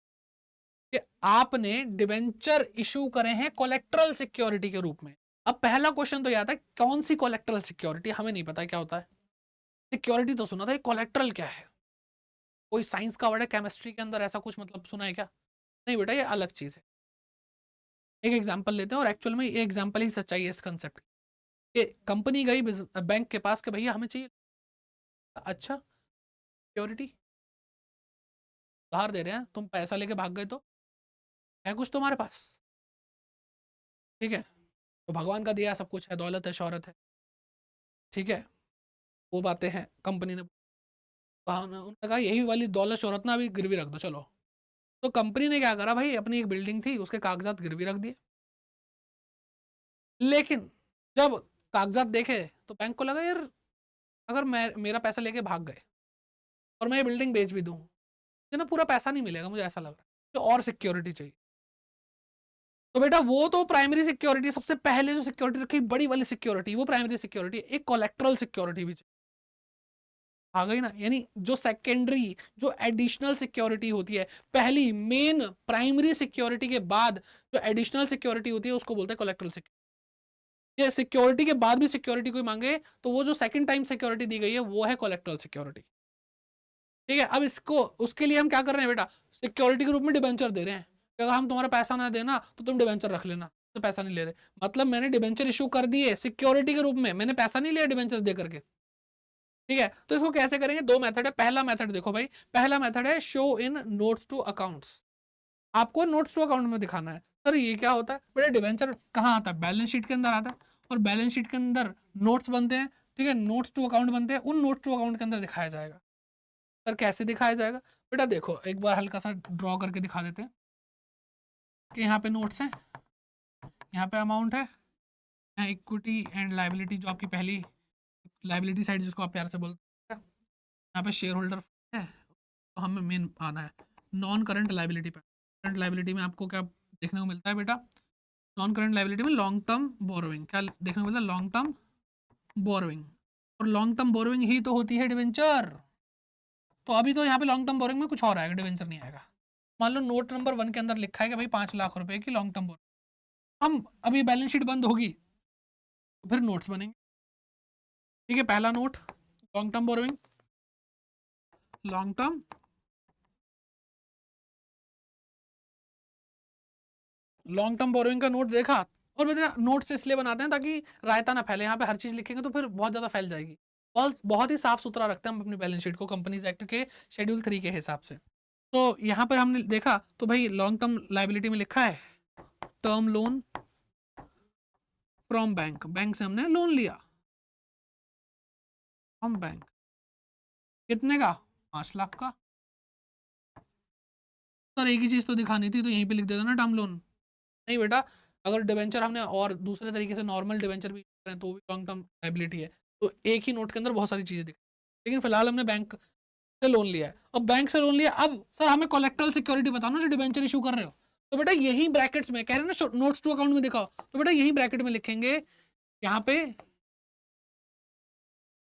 कि आपने डिवेंचर इशू करे हैं कोलेक्ट्रल सिक्योरिटी के रूप में। अब पहला क्वेश्चन तो यह आता है कौन सी कोलेक्ट्रल सिक्योरिटी, हमें नहीं पता क्या होता है। सिक्योरिटी तो सुना था, कोलेक्ट्रल क्या है, कोई साइंस का वर्ड है केमिस्ट्री के अंदर, ऐसा कुछ मतलब सुना है क्या? नहीं बेटा, ये अलग चीज है। एक एग्जांपल लेते हैं, और एक्चुअल में ये एग्जांपल ही सच्चाई है इस कंसेप्ट की। कंपनी गई बैंक के पास कि भैया हमें चाहिए, अच्छा सिक्योरिटी उधार दे रहे हैं, तुम पैसा लेके भाग गए तो है कुछ तुम्हारे पास। ठीक है, तो भगवान का दिया सब कुछ है, दौलत है, शौहरत है। ठीक है, वो बातें हैं, कंपनी ने उन्होंने कहा यही वाली दौलत शौहरत ना अभी गिरवी रख दो चलो। तो कंपनी ने क्या करा भाई, अपनी एक बिल्डिंग थी उसके कागजात गिरवी रख दिए। लेकिन जब कागजात देखे तो बैंक को लगा यार अगर मैं मेरा पैसा लेके भाग गए और मैं ये बिल्डिंग बेच भी दूं, मुझे ना पूरा पैसा नहीं मिलेगा, मुझे ऐसा लग रहा है तो और सिक्योरिटी चाहिए। तो बेटा वो तो प्राइमरी सिक्योरिटी, सबसे पहले जो सिक्योरिटी रखी बड़ी वाली सिक्योरिटी, वो प्राइमरी सिक्योरिटी, एक कोलेक्ट्रल सिक्योरिटी भी चाहिए। आ गई ना, यानी जो सेकेंडरी जो एडिशनल सिक्योरिटी होती है, पहली मेन प्राइमरी सिक्योरिटी के बाद जो एडिशनल सिक्योरिटी होती है उसको बोलते हैं कोलेक्ट्रल सिक्योरिटी। ये सिक्योरिटी के बाद भी सिक्योरिटी कोई मांगे तो वो जो सेकंड टाइम सिक्योरिटी दी गई है वो है कोलेक्ट्रल सिक्योरिटी। ठीक है, अब इसको उसके लिए हम क्या कर रहे हैं बेटा, सिक्योरिटी के रूप में डिबेंचर दे रहे हैं। अगर हम तुम्हारा पैसा ना देना तो तुम डिबेंचर रख लेना, तो पैसा नहीं ले रहे, मतलब मैंने डिबेंचर इशू कर दिए सिक्योरिटी के रूप में, मैंने पैसा नहीं लिया डिबेंचर दे करके। ठीक है, तो इसको कैसे करेंगे, दो मेथड है। पहला मेथड देखो भाई, पहला मेथड है show in notes to accounts. आपको नोट्स टू अकाउंट में दिखाना है। सर ये क्या होता है बेटा, डिवेंचर कहाँ आता है, बैलेंस शीट के अंदर आता है, और बैलेंस शीट के अंदर नोट्स बनते हैं, ठीक है, नोट्स टू अकाउंट बनते हैं, उन नोट्स टू अकाउंट के अंदर दिखाया जाएगा। सर कैसे दिखाया जाएगा बेटा, देखो एक बार हल्का सा ड्रॉ करके दिखा देते हैं कि यहाँ पे नोट्स हैं, यहाँ पे अमाउंट है, यहाँ इक्विटी एंड लाइबिलिटी जो आपकी पहली लाइबिलिटी साइड जिसको आप प्यार से बोलते हैं, यहाँ पे शेयर होल्डर है, तो हमें मेन आना है नॉन करंट लाइबिलिटी पे। करंट लाइबिलिटी में आपको क्या देखने को मिलता है बेटा, नॉन करंट लाइबिलिटी में लॉन्ग टर्म बोरोइंग क्या देखने को मिलता है, लॉन्ग टर्म बोरोइंग, और लॉन्ग टर्म बोरोइंग ही तो होती है डिवेंचर। तो अभी तो यहाँ पे लॉन्ग टर्म बोरोइंग में कुछ और आएगा, डिवेंचर नहीं आएगा। मान लो नोट नंबर 1 के अंदर लिखा है कि भाई 5 लाख रुपए की लॉन्ग टर्म बोरोइंग, हम अभी बैलेंस शीट बंद होगी तो फिर नोट्स बनेंगे। ठीक है, पहला note long term borrowing, long term borrowing का नोट देखा। और बेटा नोट्स इसलिए बनाते हैं ताकि रायता ना फैले, यहाँ पे हर चीज लिखेंगे तो फिर बहुत ज्यादा फैल जाएगी, और बहुत ही साफ सुथरा रखते हैं हम अपनी बैलेंस शीट को कंपनीज एक्ट के शेड्यूल 3 के हिसाब से। तो यहाँ पर हमने देखा तो भाई लॉन्ग टर्म लाइबिलिटी में लिखा है term loan from bank, bank से हमने लोन लिया फ्रॉम बैंक, कितने का, 5 लाख का। सर एक ही चीज तो दिखानी थी तो यहीं पे लिख देता ना टर्म लोन। नहीं बेटा, अगर डिवेंचर हमने और दूसरे तरीके से नॉर्मल डिवेंचर भी करें तो भी लॉन्ग टर्म लाइबिलिटी है, तो एक ही नोट के अंदर बहुत सारी चीजें दिख, लेकिन फिलहाल हमने बैंक से लोन लिया है। अब बैंक से लोन लिया, अब सर हमें कोलेक्ट्रल सिक्योरिटी बताओ ना जो डिवेंचर इशू कर रहे हो, तो बेटा यही ब्रैकेट्स में कह रहे हैं ना नोट्स टू अकाउंट में दिखाओ, तो बेटा यही ब्रैकेट में लिखेंगे, यहाँ पे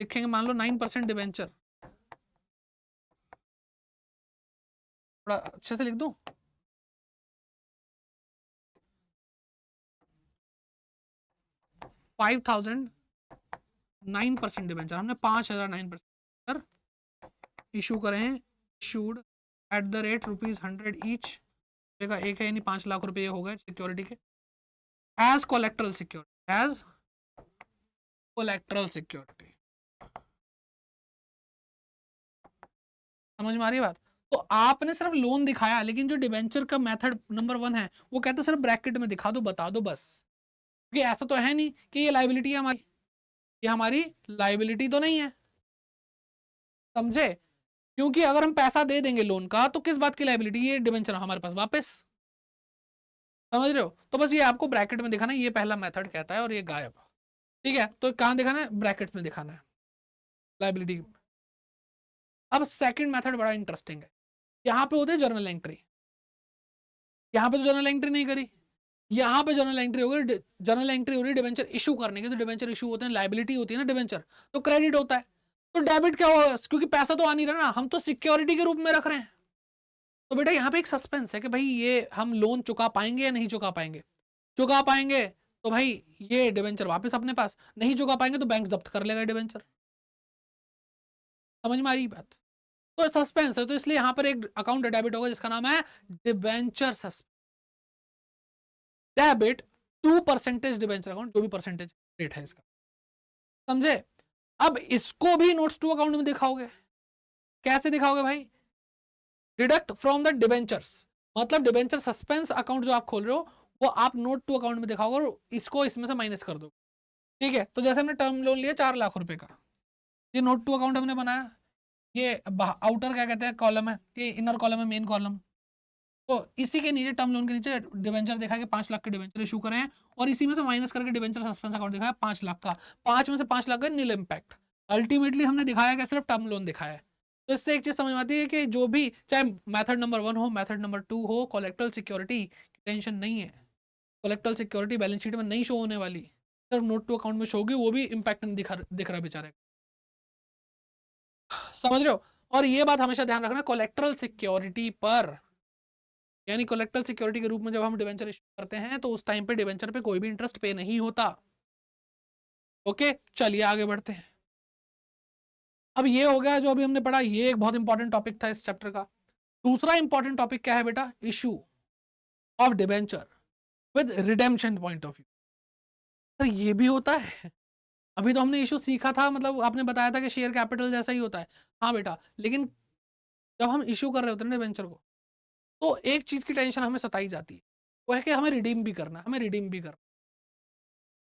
लिखेंगे मान लो 9% डिवेंचर, थोड़ा अच्छे से लिख दूं, 5,000 9% डिवेंचर, हमने 5,000 9% इशू करे हैं, issued at the rate ₹100 each, का एक है यानी 5 लाख रुपए हो गए सिक्योरिटी के, as collateral security, as collateral security. समझ में आ रही बात। तो आपने सिर्फ लोन दिखाया, लेकिन जो डिवेंचर का मेथड नंबर 1 है वो कहते सिर्फ ब्रैकेट में दिखा दो, बता दो बस, क्योंकि ऐसा तो है नहीं कि ये लाइबिलिटी है हमारी, ये हमारी लाइबिलिटी तो नहीं है, समझे, क्योंकि अगर हम पैसा दे देंगे लोन का तो किस बात की लाइबिलिटी, ये डिवेंचर हमारे पास वापस, समझ रहे हो। तो बस ये आपको ब्रैकेट में दिखाना है, ये पहला मेथड कहता है, और ये गायब। ठीक है, तो कहां दिखाना है, ब्रैकेट्स में दिखाना है लाइबिलिटी। अब सेकंड मेथड बड़ा इंटरेस्टिंग है, यहाँ पे होते हैं जर्नल एंट्री, यहाँ पे तो जर्नल एंट्री नहीं करी, यहाँ पे जर्नल एंट्री हो गई, जर्नल एंट्री हो रही है डिवेंचर इशू करने की, तो डिवेंचर इशू होते हैं, लाइबिलिटी होती है ना डिवेंचर, तो क्रेडिट होता है, तो डेबिट क्या होगा, क्योंकि पैसा तो आ नहीं रहा ना, हम तो सिक्योरिटी के रूप में रख रहे हैं। तो बेटा यहाँ पे एक सस्पेंस है कि भाई ये हम लोन चुका पाएंगे या नहीं चुका पाएंगे, चुका पाएंगे तो भाई ये डिवेंचर वापस अपने पास, नहीं चुका पाएंगे तो बैंक जब्त कर लेगा डिवेंचर। समझ में आ रही बात, तो सस्पेंस है, तो इसलिए यहाँ पर एक अकाउंट डेबिट होगा जिसका नाम है debenture debit to percentage debenture account, जो भी परसेंटेज रेट है इसका, समझे। अब इसको भी नोट्स टू अकाउंट में दिखाओगे, कैसे दिखाओगे भाई, डिडक्ट फ्रॉम द डिवेंचर्स, मतलब डिवेंचर सस्पेंस अकाउंट जो आप खोल रहे हो वो आप नोट टू अकाउंट में दिखाओगे और इसको इसमें से माइनस कर दो। ठीक है, तो जैसे हमने टर्म लोन लिया 4 लाख रुपए का, ये नोट टू अकाउंट हमने बनाया, ये आउटर क्या कहते हैं कॉलम है, ये इनर कॉलम है मेन कॉलम, तो इसी के नीचे टर्म लोन के नीचे डिवेंचर देखा कि 5 लाख के डिवेंचर इशू करे हैं, और इसी में से माइनस करके डिवेंचर सस्पेंस अकाउंट दिखाया 5 लाख का, 5 में से 5 लाख का नील इम्पैक्ट, अल्टीमेटली हमने दिखाया कि सिर्फ टर्म लोन दिखाया है। तो इससे एक चीज समझ में आती है कि जो भी चाहे मेथड नंबर 1 हो मेथड नंबर 2 हो, कोलेक्ट्रल सिक्योरिटी की टेंशन नहीं है, कोलेक्ट्रल सिक्योरिटी बैलेंस शीट में नहीं शो होने वाली, सिर्फ नोट टू अकाउंट में शो होगी, वो भी इम्पैक्ट दिख रहा है बेचारे, समझ रहे हो। और ये बात हमेशा ध्यान रखना, कोलेक्ट्रल सिक्योरिटी पर, यानी कोलेक्ट्रल सिक्योरिटी के रूप में जब हम डिवेंचर इशू करते हैं तो उस टाइम पे डिवेंचर पे कोई भी इंटरेस्ट पे नहीं होता। ओके, चलिए आगे बढ़ते हैं। अब ये हो गया जो अभी हमने पढ़ा, ये एक बहुत इंपॉर्टेंट टॉपिक था इस चैप्टर का। दूसरा इंपॉर्टेंट टॉपिक क्या है बेटा, issue of debenture with redemption point of view. Sir ये भी होता है, अभी तो हमने इशू सीखा था, मतलब आपने बताया था कि शेयर कैपिटल जैसा ही होता है। हाँ बेटा, लेकिन जब हम इशू कर रहे होते हैं ना डिबेंचर को, तो एक चीज की टेंशन हमें सताई जाती है, वो है कि हमें रिडीम भी करना है, हमें रिडीम भी करना।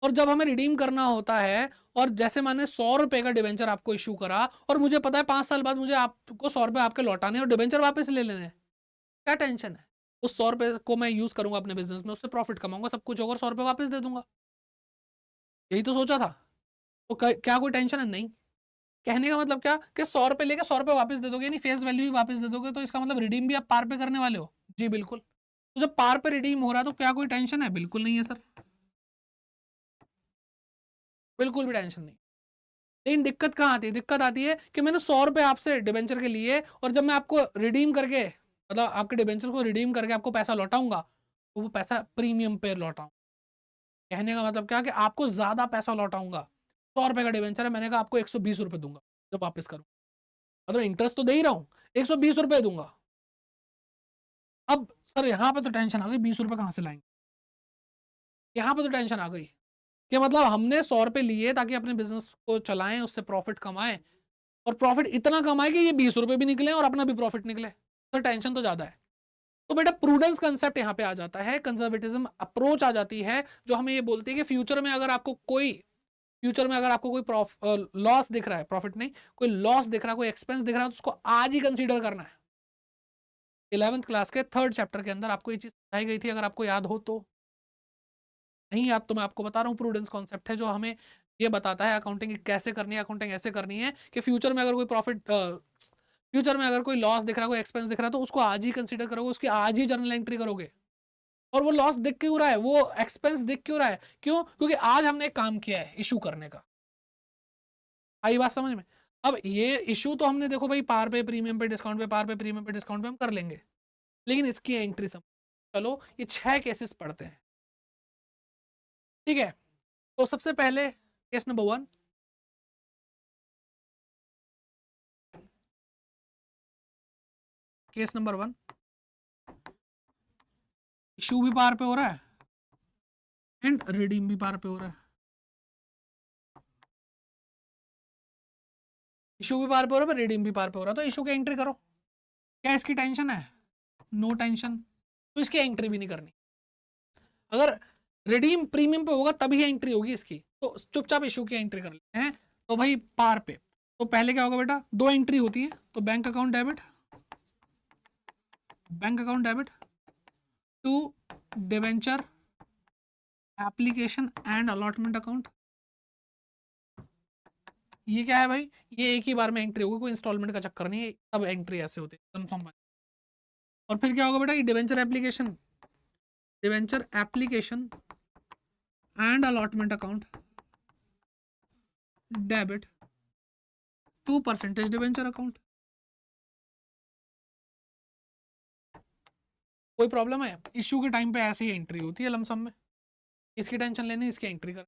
और जब हमें रिडीम करना होता है, और जैसे मैंने 100 रुपए का डिबेंचर आपको इशू करा, और मुझे पता है 5 साल बाद मुझे आपको 100 रुपए आपके लौटाने और डिबेंचर वापस ले लेने हैं, क्या टेंशन है? उस 100 रुपए को मैं यूज करूंगा अपने बिजनेस में, उससे प्रॉफिट कमाऊंगा, सब कुछ होगा और 100 रुपए वापस दे दूंगा। यही तो सोचा था। तो क्या कोई टेंशन है? नहीं। कहने का मतलब क्या कि 100 रुपए लेके 100 रुपए वापस दे दोगे, यानी फेस वैल्यू ही वापस दे दोगे, तो इसका मतलब रिडीम भी आप पार पे करने वाले हो? जी बिल्कुल। तो जब पार पे रिडीम हो रहा है तो क्या कोई टेंशन है? बिल्कुल नहीं है सर, बिल्कुल भी टेंशन नहीं। लेकिन दिक्कत कहाँ आती है? दिक्कत आती है कि मैंने 100 रुपए आपसे डिबेंचर के लिए, और जब मैं आपको रिडीम करके, मतलब आपके डिबेंचर को रिडीम करके आपको पैसा लौटाऊंगा, तो वो पैसा प्रीमियम पे लौटाऊंगा। कहने का मतलब क्या कि आपको ज्यादा पैसा लौटाऊंगा। 100 रुपए का डिबेंचर है, मैंने कहा आपको 120 रुपए दूंगा जब वापस करूँ, मतलब इंटरेस्ट तो दे ही रहा हूँ, 120 रुपए दूंगा। अब सर यहाँ पे तो टेंशन आ गई, 20 रुपए कहाँ से लाएंगे? यहाँ पे तो टेंशन आ गई कि मतलब हमने 100 रुपए लिए ताकि अपने बिजनेस को चलाएं, उससे प्रॉफिट कमाएं, और प्रॉफिट इतना कमाए कि ये 20 रुपए भी निकले और अपना भी प्रॉफिट निकले, तो टेंशन तो ज्यादा है। तो बेटा प्रूडेंस कंसेप्ट यहाँ पे आ जाता है, कंजर्वेटिज्म अप्रोच आ जाती है, जो हमें ये बोलती है कि फ्यूचर में अगर आपको कोई लॉस दिख रहा है, प्रॉफिट नहीं, कोई लॉस दिख रहा है, कोई एक्सपेंस दिख रहा है, तो उसको आज ही कंसीडर करना है। 11th क्लास के 3rd चैप्टर के अंदर आपको ये चीज सिखाई गई थी, अगर आपको याद हो तो। नहीं याद तो मैं आपको बता रहा हूँ, प्रूडेंस कॉन्सेप्ट है जो हमें ये बताता है अकाउंटिंग कैसे करनी है। अकाउंटिंग ऐसे करनी है कि फ्यूचर में अगर कोई लॉस दिख रहा है, कोई एक्सपेंस दिख रहा है, तो उसको आज ही कंसीडर करोगे, उसकी आज ही जर्नल एंट्री करोगे। और वो लॉस दिख क्यों रहा है, वो एक्सपेंस दिख क्यों रहा है, क्यों? क्योंकि आज हमने एक काम किया है इशू करने का। आई बात समझ में? अब ये इशू तो हमने, देखो भाई, पार पे प्रीमियम पे डिस्काउंट पे, पार पे प्रीमियम पे डिस्काउंट पे हम कर लेंगे, लेकिन इसकी एंट्री समझ। चलो ये 6 केसेस पढ़ते हैं, ठीक है? तो सबसे पहले case number 1। Case number 1, issue भी पार पे हो रहा है एंड रिडीम भी पार पे हो रहा है। इशू भी पार पे हो रहा है, रिडीम भी पार पे हो रहा है, तो इशू की एंट्री करो। क्या इसकी टेंशन है? नो टेंशन, तो इसकी एंट्री भी नहीं करनी। अगर रिडीम प्रीमियम पे होगा तभी एंट्री होगी इसकी, तो चुपचाप इशू की एंट्री कर लेते हैं। तो भाई पार पे, तो पहले क्या होगा बेटा, 2 एंट्री होती है, तो bank account debit to debenture application and allotment account. ये क्या है भाई? ये एक ही बार में एंट्री होगी, कोई इंस्टॉलमेंट का चक्कर नहीं है, सब एंट्री ऐसे होती है कंफर्म। और फिर क्या होगा बेटा, ये debenture application and allotment account debit to percentage debenture account. कोई प्रॉब्लम है? इश्यू के टाइम पे ऐसे ही एंट्री होती है लमसम में, इसकी टेंशन लेनी, इसकी एंट्री कर।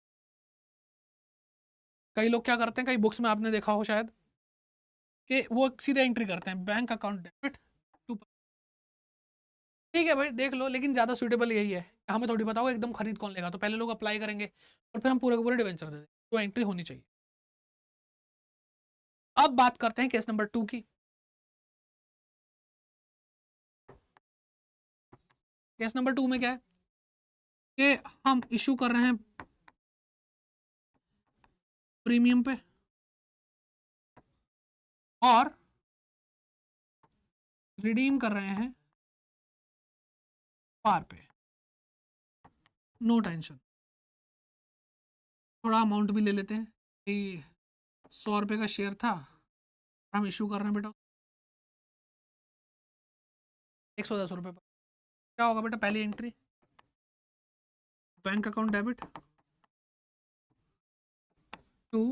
कई लोग क्या करते हैं, कई बुक्स में आपने देखा हो शायद, कि वो सीधे एंट्री करते हैं बैंक अकाउंट डेबिट टू। ठीक है भाई, देख लो, लेकिन ज्यादा सूटेबल यही है। हमें थोड़ी बताओ एकदम खरीद कौन लेगा, तो पहले लोग अप्लाई करेंगे और फिर हम पूरे के पूरे डिवेंचर दे देंगे, तो एंट्री होनी चाहिए। अब बात करते हैं केस नंबर 2 की। केस नंबर 2 में क्या है कि हम इशू कर रहे हैं प्रीमियम पे और रिडीम कर रहे हैं पार पे। नो टेंशन, थोड़ा अमाउंट भी ले लेते हैं कि 100 रुपए का शेयर था, हम इशू कर रहे हैं बेटा 110 रुपए पर। क्या होगा बेटा, पहली entry bank account debit to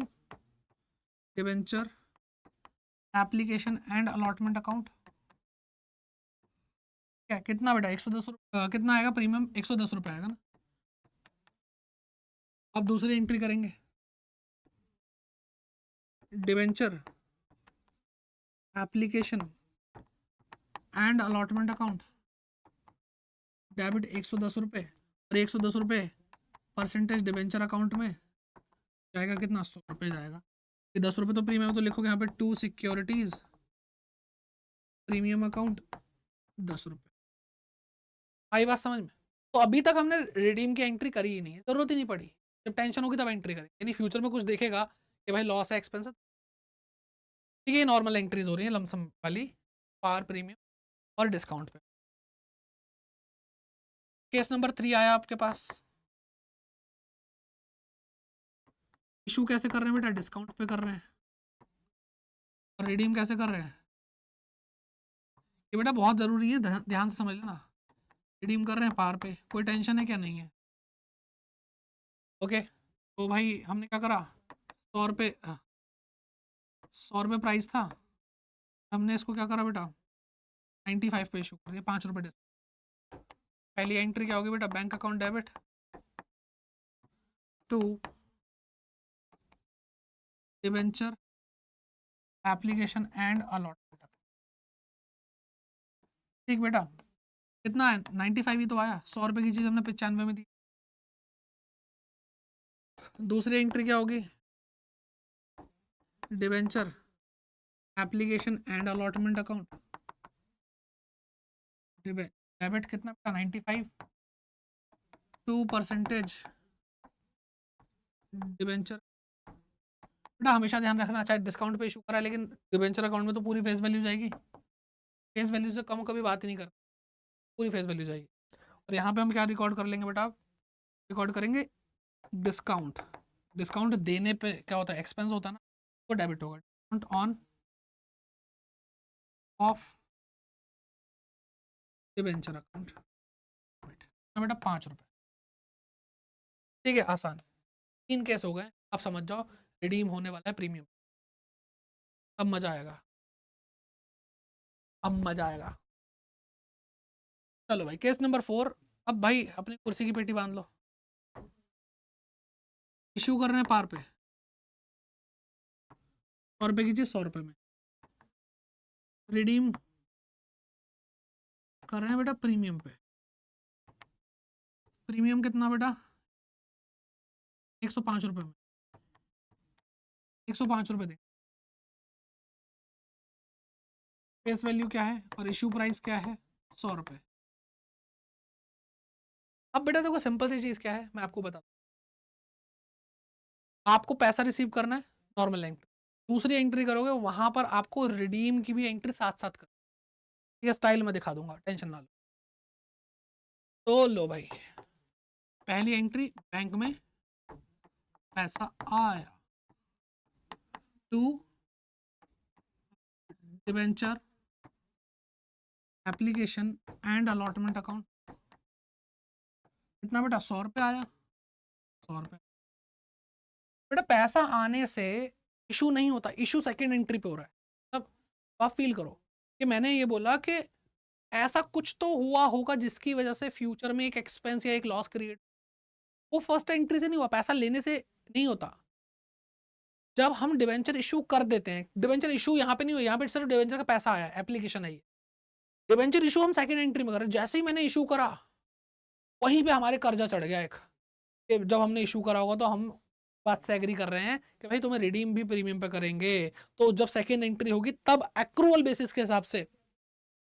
debenture application and allotment account. क्या कितना बेटा, 110 कितना आएगा प्रीमियम? 110 रुपये आएगा ना। अब दूसरी एंट्री करेंगे, debenture application and allotment account debit 110 रुपये, और 110 रुपये परसेंटेज डिवेंचर अकाउंट में जाएगा कितना, 100 रुपये जाएगा। ये 10 रुपये तो प्रीमियम, तो लिखोगे यहाँ पे 2 सिक्योरिटीज प्रीमियम अकाउंट 10 रुपये। आई बात समझ में? तो अभी तक हमने रिडीम की एंट्री करी ही नहीं है, जरूरत ही नहीं पड़ी। जब टेंशन होगी तब एंट्री करें, यानी फ्यूचर में कुछ देखेगा कि भाई लॉस है, एक्सपेंस है, ठीक है, ये नॉर्मल एंट्रीज हो रही है लमसम वाली, पार प्रीमियम और डिस्काउंट पे। केस नंबर 3 आया आपके पास। इशू कैसे कर रहे हैं बेटा, डिस्काउंट पे कर रहे हैं, और रिडीम कैसे कर रहे हैं, ये बेटा बहुत जरूरी है, ध्यान से समझ लेना। रिडीम कर रहे हैं पार पे, कोई टेंशन है क्या, नहीं है। ओके, तो भाई हमने क्या करा, 100 रुपये, 100 रुपये प्राइस था, हमने इसको क्या करा बेटा 95 पे इशू कर दिया, 5 रुपये। पहली एंट्री क्या होगी बेटा, bank account debit to debenture application and allotment. ठीक बेटा, कितना है, 95 ही तो आया, 100 रुपये की चीज़ हमने 95 में दी। दूसरी एंट्री क्या होगी, debenture application and allotment account debit कितना बेटा 95 टू परसेंटेज डिबेंचर। बेटा हमेशा ध्यान रखना, चाहे डिस्काउंट पे इशू करा है, लेकिन डिबेंचर अकाउंट में तो पूरी फेस वैल्यू जाएगी, फेस वैल्यू से कम कभी बात ही नहीं करते, पूरी फेस वैल्यू जाएगी। और यहाँ पे हम क्या रिकॉर्ड कर लेंगे बेटा, रिकॉर्ड करेंगे डिस्काउंट। डिस्काउंट देने पे क्या होता है, एक्सपेंस होता है ना, वो डेबिट होगा, discount on of debenture account बेटा 5 रुपये। ठीक है, आसान, 3 केस हो गए, अब समझ जाओ रिडीम होने वाला है प्रीमियम, अब मजा आएगा, अब मजा आएगा। चलो भाई केस नंबर 4, अब भाई अपनी कुर्सी की पेटी बांध लो। इशू कर रहे हैं पार पे, 100 रुपये की चीज 100 रुपये में, रिडीम कर रहे हैं बेटा प्रीमियम पे। प्रीमियम कितना बेटा 105 रुपये में, 105 रुपये दे। फेस वैल्यू क्या है और इशू प्राइस क्या है, 100 रुपये। अब बेटा देखो सिंपल सी चीज क्या है, मैं आपको बताता हूं। आपको पैसा रिसीव करना है, नॉर्मल एंट्री, दूसरी एंट्री करोगे वहां पर आपको रिडीम की भी एंट्री साथ साथ कर, ये स्टाइल में दिखा दूंगा, टेंशन ना लो। तो लो भाई, पहली एंट्री बैंक में पैसा आया to debenture application and allotment account, कितना बेटा 100 रुपये आया, 100 रुपये। बेटा पैसा आने से इशू नहीं होता, इशू सेकंड एंट्री पे हो रहा है। तब आप फील करो कि मैंने ये बोला कि ऐसा कुछ तो हुआ होगा जिसकी वजह से फ्यूचर में एक एक्सपेंस या एक लॉस क्रिएट, वो फर्स्ट एंट्री से नहीं हुआ, पैसा लेने से नहीं होता। जब हम डिवेंचर इशू कर देते हैं, डिवेंचर इशू यहाँ पे नहीं हुआ, यहाँ पे सिर्फ डिवेंचर का पैसा आया, एप्लीकेशन आई, डिवेंचर इशू हम सेकंड एंट्री में कर रहे हैं। जैसे ही मैंने इशू करा वहीं पे हमारे कर्जा चढ़ गया एक, कि जब हमने इशू करा होगा तो हम बात से एग्री कर रहे हैं कि भाई तुम्हें रिडीम भी प्रीमियम पे करेंगे, तो जब सेकंड एंट्री होगी तब एक्रूअल बेसिस के हिसाब से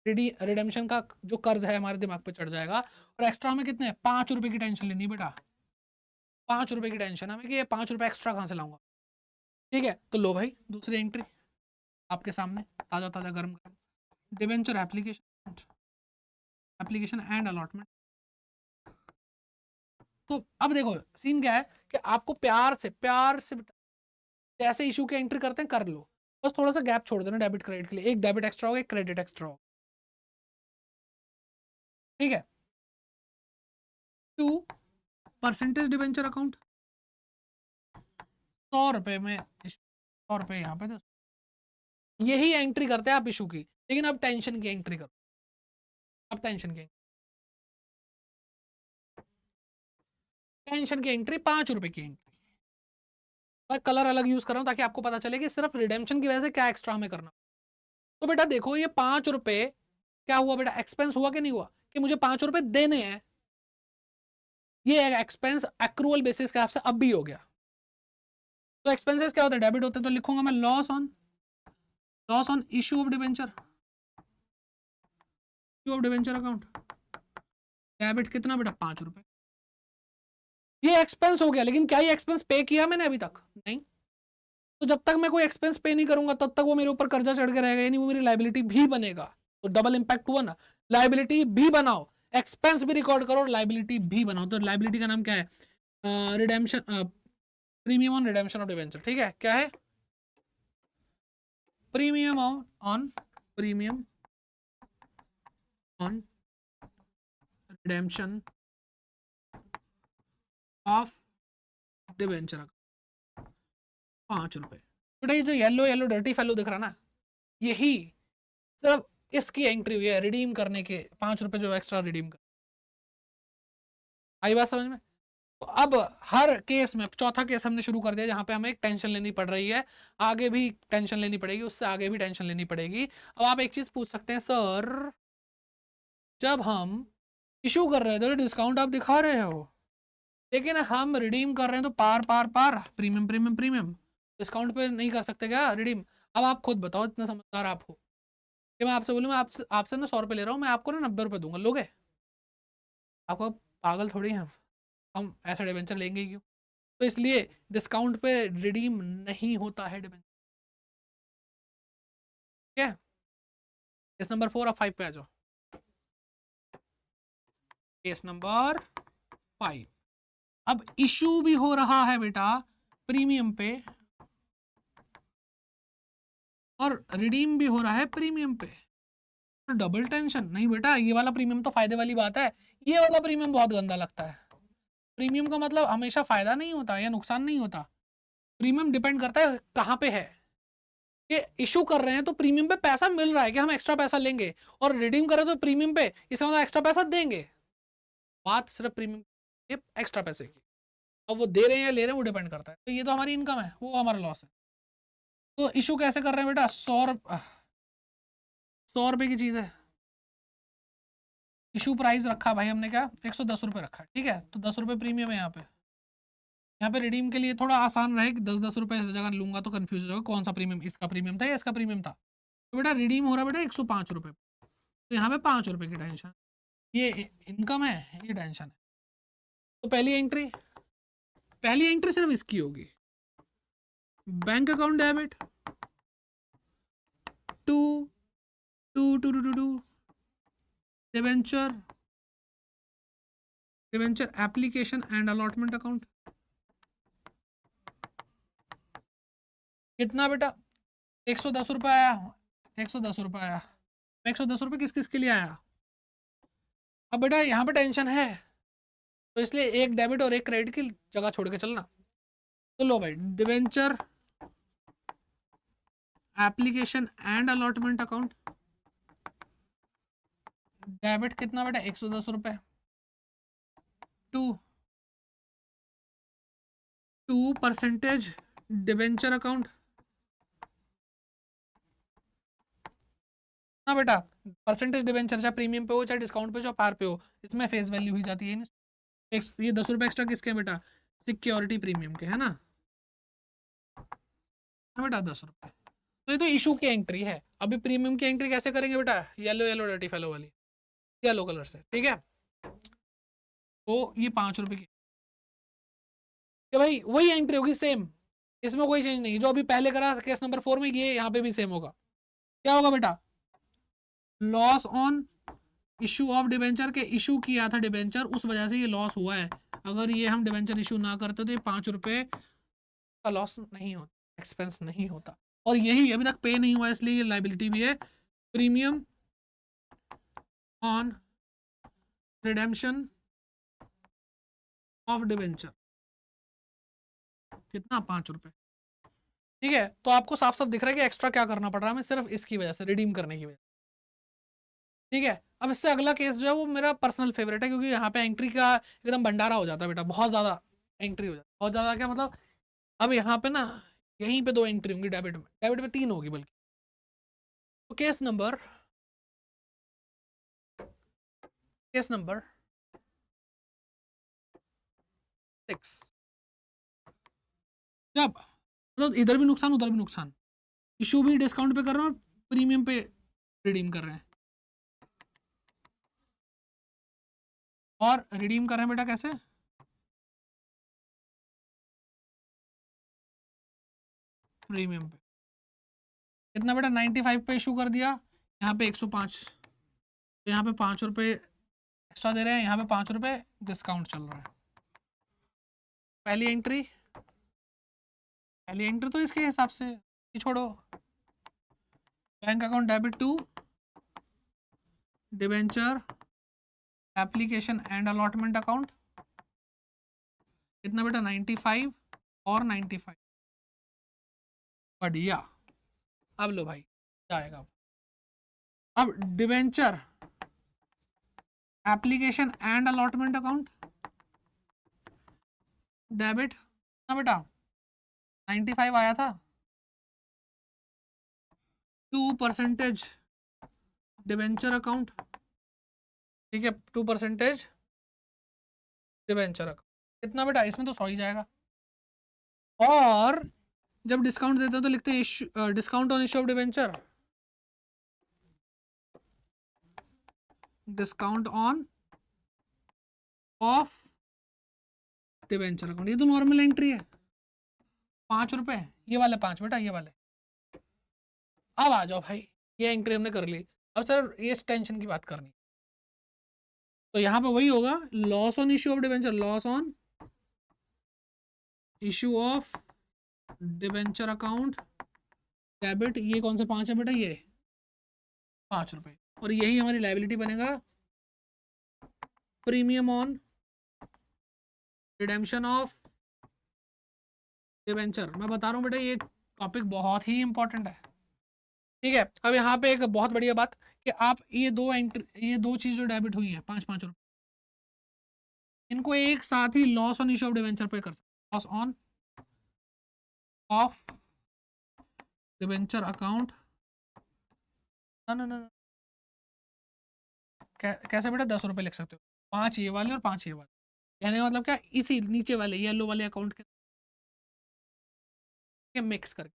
रिडेम्पशन का जो कर्ज है हमारे दिमाग पे चढ़ जाएगा। और एक्स्ट्रा में कितने, 5 रुपए की टेंशन लेनी बेटा, 5 रुपए की टेंशन है हमें कि ये 5 रुपए एक्स्ट्रा कहाँ से लाऊंगा। ठीक है, तो लो भाई दूसरी एंट्री आपके सामने, ताजा ताजा गर्म गर्म, debenture application, application and allotment. तो अब देखो सीन क्या है कि आपको प्यार से जैसे इशू की एंट्री करते हैं कर लो, बस थोड़ा सा गैप छोड़ देना डेबिट क्रेडिट के लिए, एक डेबिट एक्स्ट्रा होगा, एक क्रेडिट एक्स्ट्रा होगा। ठीक है, टू परसेंटेज डिवेंचर अकाउंट, 100 रुपए में 100 रुपए यहाँ पे, यही एंट्री करते हैं आप इशू की, लेकिन अब टेंशन की एंट्री करो, अब टेंशन की एंट्री 5 रुपए की एंट्री। मैं कलर अलग यूज कर रहा हूं ताकि आपको पता चले कि सिर्फ रिडेम्पशन की वजह से क्या एक्स्ट्रा हमें करना। तो बेटा देखो ये 5 रुपए क्या हुआ बेटा, एक्सपेंस हुआ कि नहीं हुआ, कि मुझे 5 रुपए देने हैं, ये एक्सपेंस एक्रूअल बेसिस के हिसाब से अब भी हो गया। तो एक्सपेंसेस क्या होते हैं, डेबिट होते हैं, तो लिखूंगा मैं loss on issue of debenture, issue of debenture account. Debit कितना बेटा, 5 रुपए। ये एक्सपेंस हो गया, लेकिन क्या ये एक्सपेंस पे किया मैंने अभी तक? नहीं। तो जब तक मैं कोई एक्सपेंस पे नहीं करूंगा तब तक वो मेरे ऊपर कर्जा चढ़ के रहेगा, यानी वो मेरी लाइबिलिटी भी बनेगा। तो डबल इंपैक्ट हुआ ना, लाइबिलिटी भी बनाओ, एक्सपेंस भी रिकॉर्ड करो और लाइबिलिटी भी बनाओ। तो लाइबिलिटी का नाम क्या है, redemption, premium on redemption of debenture. ठीक है, क्या है, premium on premium on redemption of debenture, 5 रुपए। बेटा ये जो येलो येलो डर्टी फेलो दिख रहा ना, यही सिर्फ इसकी एंट्री हुई है रिडीम करने के, 5 रुपए जो एक्स्ट्रा रिडीम कर। आई बात समझ में? तो अब हर केस में, चौथा केस हमने शुरू कर दिया जहां पे हमें एक टेंशन लेनी पड़ रही है, आगे भी टेंशन लेनी पड़ेगी, उससे आगे भी टेंशन लेनी पड़ेगी। अब आप एक चीज पूछ सकते हैं, सर जब हम इशू कर रहे थे तो डिस्काउंट आप दिखा रहे हो, लेकिन हम रिडीम कर रहे हैं तो par par par premium premium premium, discount पे नहीं कर सकते क्या रिडीम? अब आप खुद बताओ, इतने समझदार आप हो कि मैं आपसे बोलूँ, मैं आपसे ना 100 रुपये ले रहा हूँ, मैं आपको ना 90 रुपये दूंगा, लोगे? आपको पागल थोड़ी हैं हम ऐसा डिबेंचर लेंगे ही क्यों? तो इसलिए डिस्काउंट पे रिडीम नहीं होता है डिबेंचर। ठीक है, केस नंबर 4 और 5 पे आ जाओ। केस नंबर 5, अब इशू भी हो रहा है बेटा प्रीमियम पे और रिडीम भी हो रहा है प्रीमियम पे, तो डबल टेंशन नहीं बेटा। ये वाला प्रीमियम तो फायदे वाली बात है, ये वाला प्रीमियम बहुत गंदा लगता है। प्रीमियम का मतलब हमेशा फायदा नहीं होता या नुकसान नहीं होता, प्रीमियम डिपेंड करता है कहाँ पे है। ये इशू कर रहे हैं तो प्रीमियम पे पैसा मिल रहा है कि हम एक्स्ट्रा पैसा लेंगे, और रिडीम कर रहे हैं तो प्रीमियम पे, इसका मतलब एक्स्ट्रा पैसा देंगे। बात सिर्फ प्रीमियम के एक्स्ट्रा पैसे की, अब वो दे रहे हैं या ले रहे हैं वो डिपेंड करता है। तो ये तो हमारी इनकम है, वो हमारा लॉस है। तो इशू कैसे कर रहे हैं बेटा, 100 रुपए की चीज है, इशू प्राइस रखा भाई हमने क्या, 110 रुपये रखा, ठीक है, तो 10 रुपये प्रीमियम है यहाँ पे। यहाँ पे रिडीम के लिए थोड़ा आसान रहे कि 10-10 रुपये जगह लूंगा तो कंफ्यूज हो जाएगा कौन सा प्रीमियम, इसका प्रीमियम था या इसका प्रीमियम था। तो बेटा रिडीम हो रहा है बेटा 105 रुपये, तो यहाँ पे 5 रुपये की टेंशन, ये इनकम है, ये टेंशन है। तो पहली एंट्री सिर्फ इसकी होगी, bank account debit to to to to to to debenture application and allotment account. कितना बेटा, 110 रुपये आया, 110 रुपये आया, 110 रुपये किस किस के लिए आया? अब बेटा यहाँ पे टेंशन है, तो इसलिए एक डेबिट और एक क्रेडिट की जगह छोड़ के चलना। तो लो भाई, debenture application and allotment account, debit कितना बेटा, 110 रुपये, टू 2% डिवेंचर अकाउंट ना बेटा, परसेंटेज डिवेंचर चाहे प्रीमियम पे हो चाहे डिस्काउंट पे हो चाहे पार पे हो, इसमें फेस वैल्यू ही जाती है। ये 10 रुपये एक्स्ट्रा किसके हैं बेटा, सिक्योरिटी प्रीमियम के, है ना? हाँ बेटा 10 रुपये, तो ये तो इशू की एंट्री है। अभी प्रीमियम की एंट्री कैसे करेंगे बेटा, येलो येलो डर्टी फेलो वाली, येलो कलर से, ठीक है। तो ये 5 रुपये की, कि भाई वही एंट्री होगी सेम, इसमें कोई चेंज नहीं, जो अभी पहले करा केस नंबर 4 में, ये यहाँ पे भी सेम होगा। क्या होगा बेटा, loss on issue of debenture के, इशू किया था डिबेंचर, उस वजह से ये लॉस हुआ है। अगर ये हम डिबेंचर इशू ना करते तो ये 5 रुपये का लॉस नहीं होता, एक्सपेंस नहीं होता, और यही अभी तक पे नहीं हुआ, इसलिए ये लाइबिलिटी भी है। Premium on redemption of debenture, कितना, 5 रुपये। ठीक है, तो आपको साफ साफ दिख रहा है कि एक्स्ट्रा क्या करना पड़ रहा है हमें, सिर्फ इसकी वजह से, रिडीम करने की वजह। ठीक है, अब इससे अगला केस जो है वो मेरा पर्सनल फेवरेट है, क्योंकि यहाँ पे एंट्री का एकदम भंडारा हो जाता है बेटा, बहुत ज्यादा एंट्री हो जाती है, बहुत ज्यादा क्या मतलब, अब यहाँ पे ना यहीं पे 2 एंट्री होंगी, डेबिट में 3 होगी बल्कि। तो केस नंबर 6, जब मतलब इधर भी नुकसान उधर भी नुकसान, इशू भी डिस्काउंट पे कर रहे हैं और प्रीमियम पे रिडीम कर रहे हैं। और रिडीम कर रहे हैं बेटा कैसे, प्रीमियम पे। कितना बेटा 95 पे इशू कर दिया, यहाँ पे 105, तो यहाँ पे 5 रुपये एक्स्ट्रा दे रहे हैं, यहाँ पे 5 रुपये डिस्काउंट चल रहा है। पहली एंट्री, पहली एंट्री तो इसके हिसाब से ये छोड़ो, bank account debit to debenture application and allotment account, कितना बेटा 95 और 95, बढ़िया। अब लो भाई जाएगा। अब debenture application and allotment account debit ना बेटा 95 आया था, 2% डिबेंचर अकाउंट, ठीक है 2% डिबेंचर अकाउंट, कितना बेटा इसमें तो 100 ही जाएगा। और जब डिस्काउंट देते हैं तो लिखते हैं discount on issue of debenture, discount on of debenture account, ये तो नॉर्मल एंट्री है, 5 रुपए, ये वाले 5 बेटा ये वाले। अब आ जाओ भाई, ये एंट्री हमने कर ली, अब सर ये टेंशन की बात करनी, तो यहाँ पे वही होगा, loss on issue of debenture, loss on issue of debenture account debit, ये कौन से 5 है बेटा, ये 5 रुपए, और यही हमारी लाइबिलिटी बनेगा, premium on redemption of debenture. मैं बता रहा हूँ बेटा ये टॉपिक बहुत ही इंपॉर्टेंट है, ठीक है। अब यहाँ पे एक बहुत बढ़िया बात कि आप ये दो चीज जो डेबिट हुई है 5-5 रुपए, इनको एक साथ ही loss on issue of debenture पे कर सकते, loss on of debenture account, ना ना ना कैसे बेटा 10 रुपए लिख सकते हो, 5 ये वाले और 5 ये वाले, कहने का मतलब क्या, इसी नीचे वाले येलो वाले अकाउंट के मिक्स करके,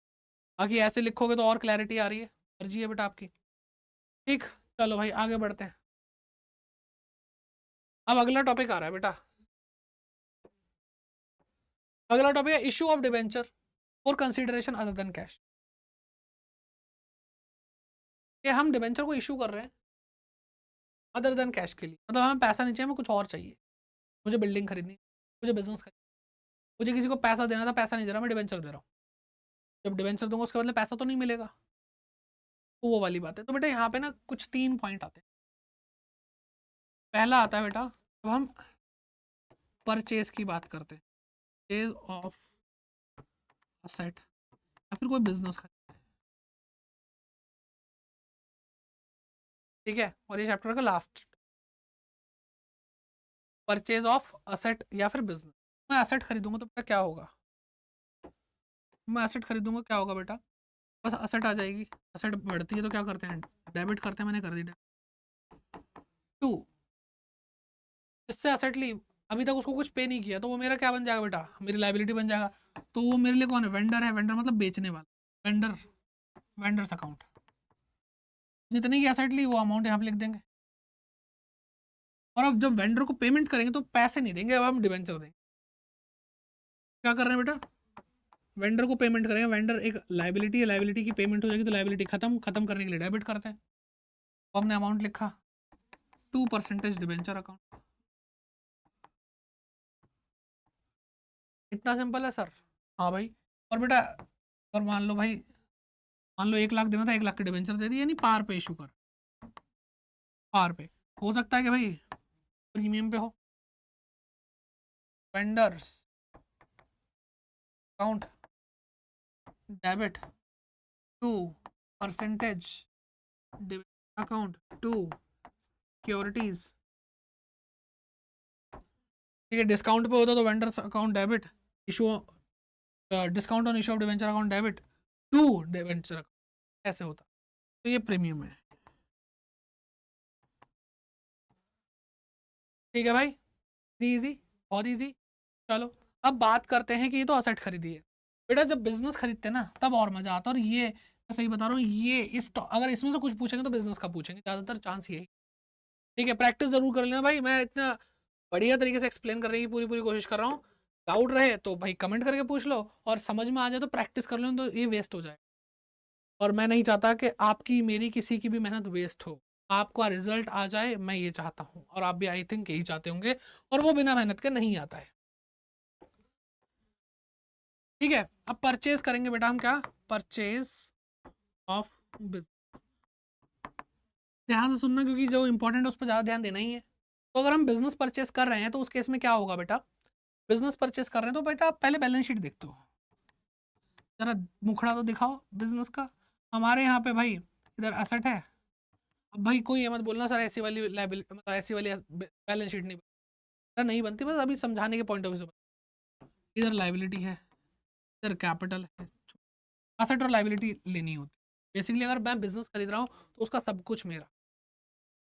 बाकी ऐसे लिखोगे तो और क्लैरिटी आ रही है, मर्जी है बेटा आपकी, ठीक। चलो भाई आगे बढ़ते हैं, अब अगला टॉपिक आ रहा है बेटा, अगला टॉपिक है issue of debenture for consideration other than cash, कि हम डिबेंचर को इशू कर रहे हैं अदर देन कैश के लिए, मतलब हमें पैसा नहीं चाहिए, हमें कुछ और चाहिए, मुझे बिल्डिंग खरीदनी, मुझे बिजनेस खरीदनी, मुझे किसी को पैसा देना था, पैसा नहीं दे रहा, मैं डिबेंचर दे रहा हूँ, जब डिबेंचर दूंगा उसके बदले पैसा तो नहीं मिलेगा, तो वो वाली बात है। तो बेटा यहाँ पे ना कुछ 3 पॉइंट आते हैं, पहला आता है बेटा जब हम परचेज की बात करते हैं, परचेज ऑफ असेट या फिर कोई बिजनेस खरीदते हैं, ठीक है, और ये चैप्टर का लास्ट, परचेज ऑफ असेट या फिर बिजनेस। मैं एसेट खरीदूंगा तो बेटा क्या होगा, मैं एसेट खरीदूंगा क्या होगा बेटा, बस असेट आ जाएगी, असेट बढ़ती है तो क्या करते हैं, डेबिट करते हैं, मैंने कर दी टू, इससे असेट ली, अभी तक उसको कुछ पे नहीं किया, तो वो मेरा क्या बन जाएगा बेटा, मेरी लाइबिलिटी बन जाएगा, तो वो मेरे लिए कौन है, वेंडर है, वेंडर मतलब बेचने वाला, वेंडर, वेंडर्स अकाउंट, जितनी की एसेट ली वो अमाउंट यहाँ पे लिख देंगे, और अब जब वेंडर को पेमेंट करेंगे तो पैसे नहीं देंगे, अब हम डिबेंचर देंगे, क्या कर रहे हैं बेटा, वेंडर को पेमेंट करेंगे, वेंडर एक लाइबिलिटी है, लाइबिलिटी की पेमेंट हो जाएगी तो लाइबिलिटी खत्म करने के लिए डेबिट करते हैं, तो हमने अमाउंट लिखा 2% डिबेंचर अकाउंट, इतना सिंपल है सर, हाँ भाई। और बेटा और मान लो भाई, मान लो 1 लाख देना था, 1 लाख के डिबेंचर दे दिए, यानी पार पे इशू कर, पार पे, हो सकता है कि भाई प्रीमियम पे हो, vendors account debit 2% account to securities, ठीक है, डिस्काउंट पे होता तो vendors account debit issue, discount on issue of debenture account debit to debenture account, ऐसे होता, तो ये प्रीमियम है, ठीक है भाई, इजी, बहुत इजी। चलो अब बात करते हैं कि ये तो असेट खरीदी है, बेटा जब बिजनेस खरीदते हैं ना तब और मजा आता है। और ये मैं सही बता रहा हूँ, ये अगर इसमें से कुछ पूछेंगे तो बिजनेस का पूछेंगे, ज्यादातर चांस यही। ठीक है, प्रैक्टिस जरूर कर लेना भाई, मैं इतना बढ़िया तरीके से एक्सप्लेन करने की पूरी पूरी कोशिश कर रहा हूँ। डाउट रहे तो भाई कमेंट करके पूछ लो, और समझ में आ जाए तो प्रैक्टिस कर लो, तो ये वेस्ट हो जाए। और मैं नहीं चाहता कि आपकी मेरी किसी की भी मेहनत वेस्ट हो, आपका रिजल्ट आ जाए, मैं ये चाहता हूँ, और आप भी आई थिंक यही चाहते होंगे, और वो बिना मेहनत के नहीं आता है। ठीक है, अब परचेज करेंगे बेटा हम, क्या परचेज ऑफ बिजनेस। ध्यान से सुनना, क्योंकि जो इंपॉर्टेंट है उस पर ज़्यादा ध्यान देना ही है। तो अगर हम बिजनेस परचेस कर रहे हैं तो उस केस में क्या होगा बेटा, बिजनेस परचेस कर रहे हैं तो बेटा आप पहले बैलेंस शीट देखते हो, जरा मुखड़ा तो दिखाओ बिजनेस का। हमारे यहाँ पे भाई इधर एसेट है। अब भाई कोई ये मत बोलना सर ऐसी वाली लाइबिलिटी, मतलब ऐसी वाली बैलेंस शीट नहीं बनती, नहीं बनती, बस अभी समझाने के पॉइंट ऑफ व्यू से। इधर लाइबिलिटी है, इधर कैपिटल है। एसेट और लाइबिलिटी लेनी होती है बेसिकली। अगर मैं बिजनेस खरीद रहा हूँ तो उसका सब कुछ मेरा,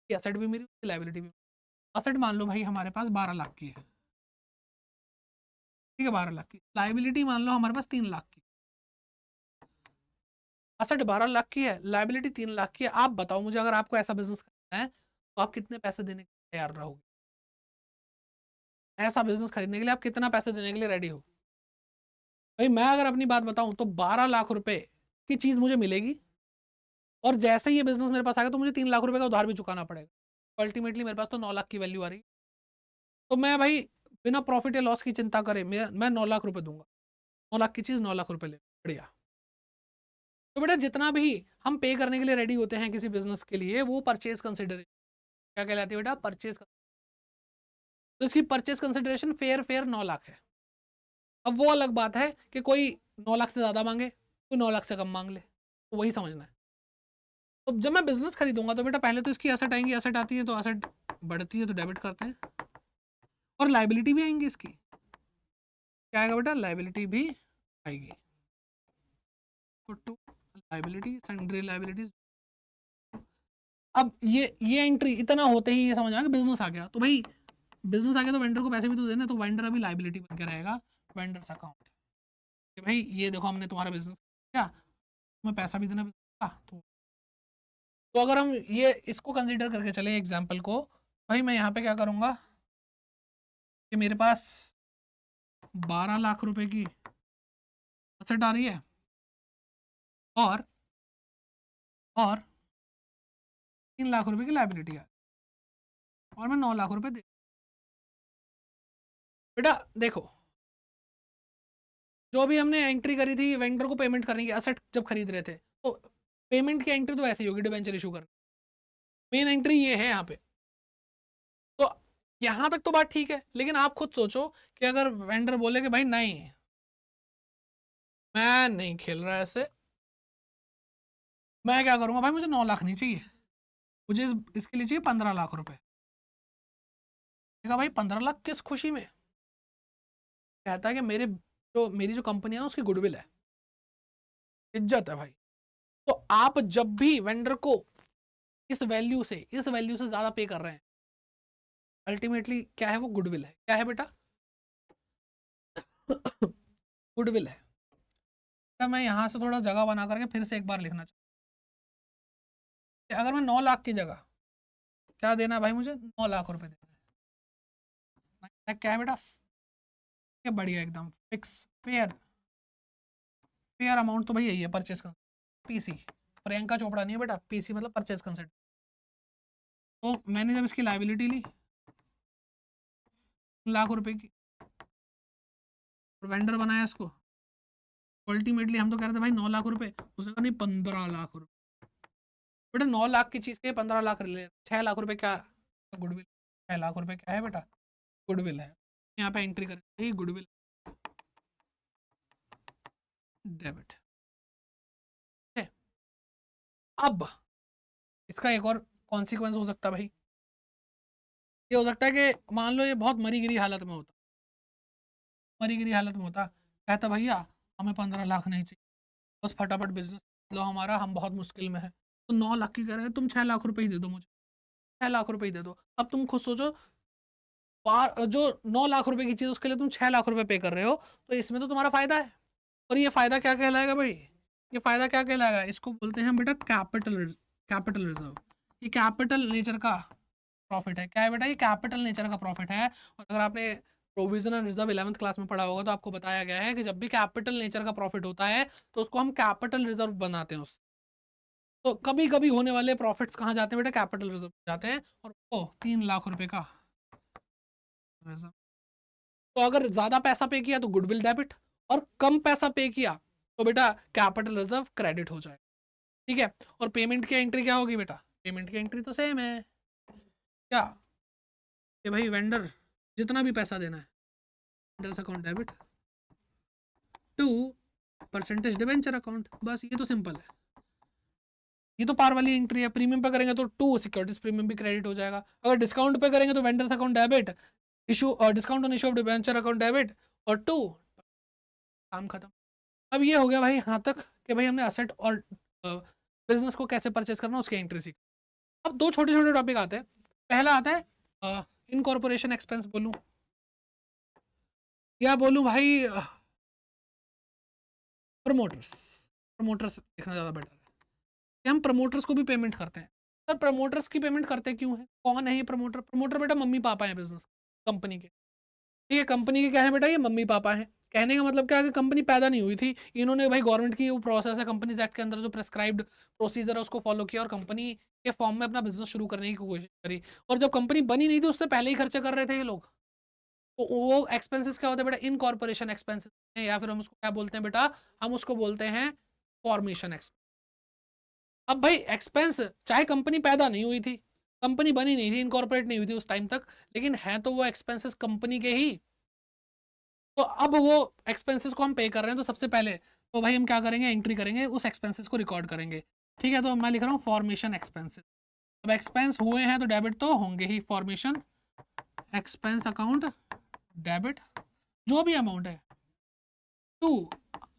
एसेट भी मेरी, लाइबिलिटी भी। एसेट मान लो भाई हमारे पास 12 लाख की है, ठीक है 12 लाख की। लाइबिलिटी मान लो हमारे पास 3 लाख की। एसेट 12 लाख की है, लाइबिलिटी 3 लाख की है। आप बताओ मुझे, अगर आपको ऐसा बिजनेस करना है तो आप कितने पैसे देने के लिए तैयार रहोगे? ऐसा बिजनेस खरीदने के लिए आप कितना पैसे देने के लिए रेडी हो? भाई मैं अगर अपनी बात बताऊं तो 12 लाख रुपए की चीज मुझे मिलेगी, और जैसे ही ये बिजनेस मेरे पास आएगा तो मुझे 3 लाख रुपए का उधार भी चुकाना पड़ेगा। अल्टीमेटली मेरे पास तो 9 लाख की वैल्यू आ रही है। तो मैं भाई बिना प्रॉफिट या लॉस की चिंता करे मैं 9 लाख रुपए दूंगा। 9 लाख की चीज 9 लाख रुपए ले, बढ़िया। तो बेटा जितना भी हम पे करने के लिए रेडी होते हैं किसी बिजनेस के लिए, वो परचेज कंसिडरेशन क्या कहलाती है बेटा, परचेज। तो इसकी purchase consideration fair fair 9 lakh है। अब वो अलग बात है कि कोई 9 लाख से ज्यादा मांगे, कोई 9 लाख से कम मांग ले, तो वही समझना है। तो जब मैं बिजनेस खरीदूंगा तो बेटा पहले तो इसकी एसेट आएंगी, एसेट आती है तो एसेट बढ़ती है तो डेबिट करते हैं, और लाइबिलिटी भी आएंगी इसकी। क्या आएगा बेटा, लाइबिलिटी भी आएगी। तो टू लाइबिलिटी, सन्ड्री लाइबिलिटीज। अब ये एंट्री इतना होते ही ये समझ आ गया बिजनेस आ गया। तो भाई बिजनेस आ गया तो वेंडर को पैसे भी तो देना, तो वेंडर अभी लाइबिलिटी बन के रहेगा, वेंडर्स अकाउंट। कि भाई ये देखो हमने तुम्हारा बिजनेस क्या, तुम्हें पैसा भी देना का। तो अगर हम ये इसको कंसीडर करके चले एग्जाम्पल को, भाई मैं यहाँ पे क्या करूँगा कि मेरे पास 12 लाख रुपए की असेट आ रही है, और 3 लाख रुपए की लाइबिलिटी आ रही है, और मैं 9 लाख रुपए दे। बेटा देखो, जो भी हमने एंट्री करी थी वेंडर को पेमेंट करने की, असेट जब खरीद रहे थे, तो पेमेंट की एंट्री तो ऐसी होगी डिबेंचर इशू कर, मेन एंट्री ये है यहाँ पे। तो यहाँ तक तो बात ठीक है, लेकिन आप खुद सोचो कि अगर वेंडर बोले कि भाई नहीं मैं नहीं खेल रहा ऐसे, मैं क्या करूंगा भाई, मुझे 9 लाख नहीं चाहिए, मुझे इसके लिए चाहिए 15 लाख रुपए। देखा भाई 15 लाख किस खुशी में, कहता है कि मेरी जो कंपनी है ना उसकी गुडविल है, इज्जत है भाई। तो आप जब भी वेंडर को इस वैल्यू से ज्यादा पे कर रहे हैं, अल्टीमेटली क्या है, वो गुडविल है। क्या है बेटा, गुडविल है। तो मैं यहां से थोड़ा जगह बना करके फिर से एक बार लिखना चाहिए, अगर मैं 9 लाख की जगह क्या देना है भाई, मुझे 9 लाख रुपए देना है। क्या है बेटा, क्या बढ़िया एकदम फिक्स फेयर, फेयर अमाउंट तो भाई यही है, परचेज का पीसी। प्रियंका चोपड़ा नहीं है बेटा, पीसी मतलब परचेज कंसेंट। तो मैंने जब इसकी लाइबिलिटी ली 1 लाख रुपए की, और वेंडर बनाया इसको, अल्टीमेटली हम तो कह रहे थे भाई 9 लाख रुपए, उसने कहा नहीं 15 लाख रुपए। बेटा 9 लाख की चीज के 15 लाख ले, 6 लाख रुपए क्या गुडविल, 6 लाख रुपए क्या है बेटा, गुडविल है। यहाँ पे एंट्री करें गुडविल डेबिट। अब इसका एक और कॉन्सिक्वेंस हो सकता है भाई, ये हो सकता है कि मान लो ये बहुत मरी गिरी हालत में होता, मरी गिरी हालत में होता, कहता भैया हमें 15 लाख नहीं चाहिए, बस फटाफट बिजनेस लो हमारा, हम बहुत मुश्किल में है। तो 9 लाख की कह रहे हैं, तुम 6 लाख रुपए ही दे दो मुझे, 6 लाख रुपए ही दे दो। अब तुम खुद सोचो, जो 9 लाख रुपए की चीज उसके लिए तुम 6 लाख रुपए पे कर रहे हो, तो इसमें तो तुम्हारा फायदा है। और ये फायदा क्या कहलाएगा भाई, ये फायदा क्या कहलाएगा, इसको बोलते हैं बेटा कैपिटल रिजर्व। ये कैपिटल नेचर का प्रॉफिट है। क्या है बेटा, ये कैपिटल नेचर का प्रॉफिट है। और अगर आपने provision and reserve 11th class में पढ़ा होगा तो आपको बताया गया है कि जब भी कैपिटल नेचर का प्रॉफिट होता है तो उसको हम कैपिटल रिजर्व बनाते हैं उस। तो कभी कभी होने वाले प्रॉफिट्स कहाँ जाते हैं बेटा, कैपिटल रिजर्व जाते हैं। और वो 3 लाख रुपए का रिजर्व। तो अगर ज्यादा पैसा पे किया तो गुडविल डेबिट, और कम पैसा पे किया तो बेटा कैपिटल रिजर्व क्रेडिट हो जाए। ठीक है। और पेमेंट की एंट्री क्या होगी बेटा, पेमेंट की एंट्री तो सेम है क्या, कि भाई वेंडर जितना भी पैसा देना है, vendors account debit to percentage debenture account, बस ये तो सिंपल है। ये तो पार वाली एंट्री है। प्रीमियम पे करेंगे तो टू सिक्योरिटीज प्रीमियम भी क्रेडिट हो जाएगा। अगर डिस्काउंट पे करेंगे तो vendors account debit, issue discount on issue of debenture account debit, और टू, काम खत्म। अब ये हो गया भाई यहाँ तक कि भाई हमने असेट और बिजनेस को कैसे परचेस करना उसकी एंट्री सीख। अब दो छोटे छोटे टॉपिक आते हैं। पहला आता है इनकॉर्पोरेशन एक्सपेंस बोलूं या बोलूं भाई प्रमोटर्स। प्रमोटर्स लिखना ज़्यादा बेटर है कि हम प्रमोटर्स को भी पेमेंट करते हैं। सर प्रमोटर्स की पेमेंट करते क्यों है, कौन है ये प्रमोटर, प्रमोटर बेटा मम्मी पापा हैं बिजनेस कंपनी के। ठीक है, कंपनी के क्या है बेटा, ये मम्मी पापा हैं। कहने का मतलब क्या है कि कंपनी पैदा नहीं हुई थी, इन्होंने भाई गवर्नमेंट की वो प्रोसेस है कंपनीज एक्ट के अंदर जो प्रेस्क्राइब्ड प्रोसीजर है उसको फॉलो किया और कंपनी के फॉर्म में अपना बिजनेस शुरू करने की कोशिश करी। और जब कंपनी बनी नहीं थी उससे पहले ही खर्चे कर रहे थे ये लोग। तो वो एक्सपेंसेस क्या होते हैं बेटा, इनकॉर्पोरेशन एक्सपेंसेस, या फिर हम उसको क्या बोलते हैं बेटा, हम उसको बोलते हैं फॉर्मेशन एक्सपेंस। अब भाई एक्सपेंस चाहे कंपनी पैदा नहीं हुई थी, कंपनी बनी नहीं थी, इनकॉर्पोरेट नहीं हुई थी उस टाइम तक, लेकिन है तो वो एक्सपेंसेस कंपनी के ही। तो अब वो एक्सपेंसेस को हम पे कर रहे हैं तो सबसे पहले तो भाई हम क्या करेंगे, एंट्री करेंगे, उस एक्सपेंसेस को रिकॉर्ड करेंगे। ठीक है, तो मैं लिख रहा हूँ फॉर्मेशन एक्सपेंसेस। अब एक्सपेंस हुए हैं तो डेबिट तो होंगे ही, फॉर्मेशन एक्सपेंस अकाउंट डेबिट जो भी अमाउंट है टू,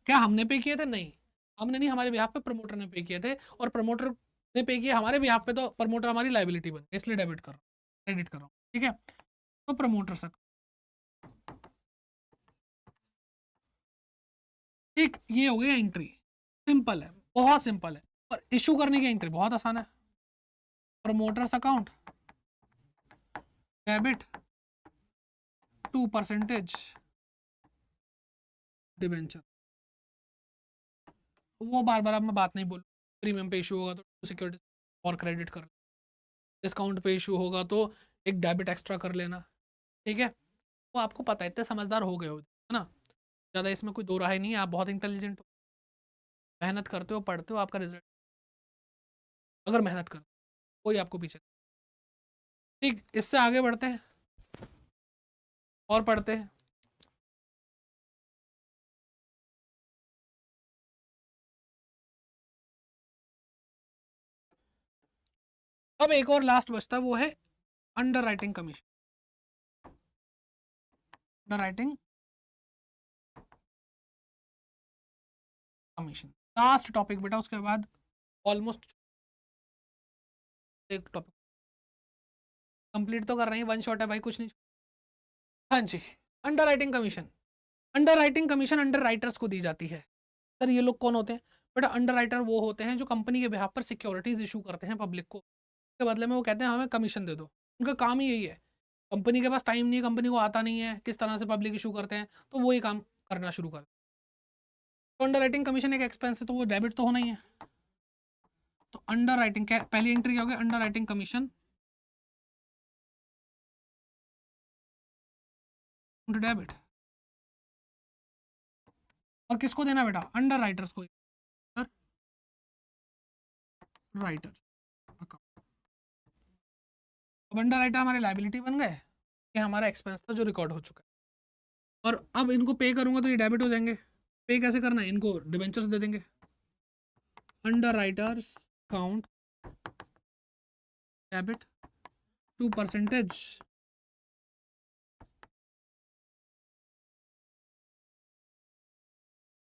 क्या हमने पे किए थे, नहीं हमने नहीं, हमारे बिहाफ पे प्रमोटर ने पे किए थे, और प्रमोटर ने पे किया हमारे बिहाफ पे तो प्रमोटर हमारी लाइबिलिटी बन गई, इसलिए डेबिट कर रहा हूँ, क्रेडिट कर रहा हूँ। ठीक है, तो प्रमोटर सक, ठीक, ये हो गया एंट्री। सिंपल है, बहुत सिंपल है। और इशू करने की एंट्री बहुत आसान है, promoters account debit to percentage debenture. वो बार बार अब मैं बात नहीं बोलूँ, प्रीमियम पे इशू होगा तो सिक्योरिटी और क्रेडिट कर, डिस्काउंट पे इशू होगा तो एक डेबिट एक्स्ट्रा कर लेना। ठीक है, वो आपको पता है, इतने समझदार हो गए हो, है ना, ज़्यादा इसमें कोई दो राय नहीं है, आप बहुत इंटेलिजेंट हो, मेहनत करते हो, पढ़ते हो, आपका रिजल्ट, अगर मेहनत कर कोई आपको पीछे। ठीक, इससे आगे बढ़ते हैं और पढ़ते हैं। अब एक और लास्ट बचता है, वो है under writing commission. Underwriting commission last topic बेटा, उसके बाद ऑलमोस्ट एक टॉपिक कंप्लीट तो कर रहे हैं, वन शॉट है भाई, कुछ नहीं। हाँ जी, underwriting commission. Underwriting commission underwriters राइटर्स को दी जाती है। सर ये लोग कौन होते हैं बेटा, अंडर राइटर वो होते हैं जो कंपनी के बिहाफ पर सिक्योरिटीज इशू करते हैं पब्लिक को, के बदले में वो कहते हैं हमें कमीशन दे दो। उनका काम ही यही है, कंपनी के पास टाइम नहीं है, कंपनी को आता नहीं है किस तरह से पब्लिक इशू करते हैं, तो वो ये काम करना शुरू कर। तो अंडर राइटिंग कमीशन एक एक्सपेंस है तो वो डेबिट तो होना ही है। तो अंडर राइटिंग क्या, पहली एंट्री क्या होगी, अंडर राइटिंग कमीशन डेबिट, और किसको देना बेटा, अंडर राइटर्स को, राइटर्स अकाउंट। अब अंडर राइटर हमारे लाइबिलिटी बन गए, ये हमारा एक्सपेंस था जो रिकॉर्ड हो चुका है, और अब इनको पे करूंगा तो ये डेबिट हो जाएंगे। पे कैसे करना है, इनको डिबेंचर्स दे देंगे, underwriters account debit to percentage,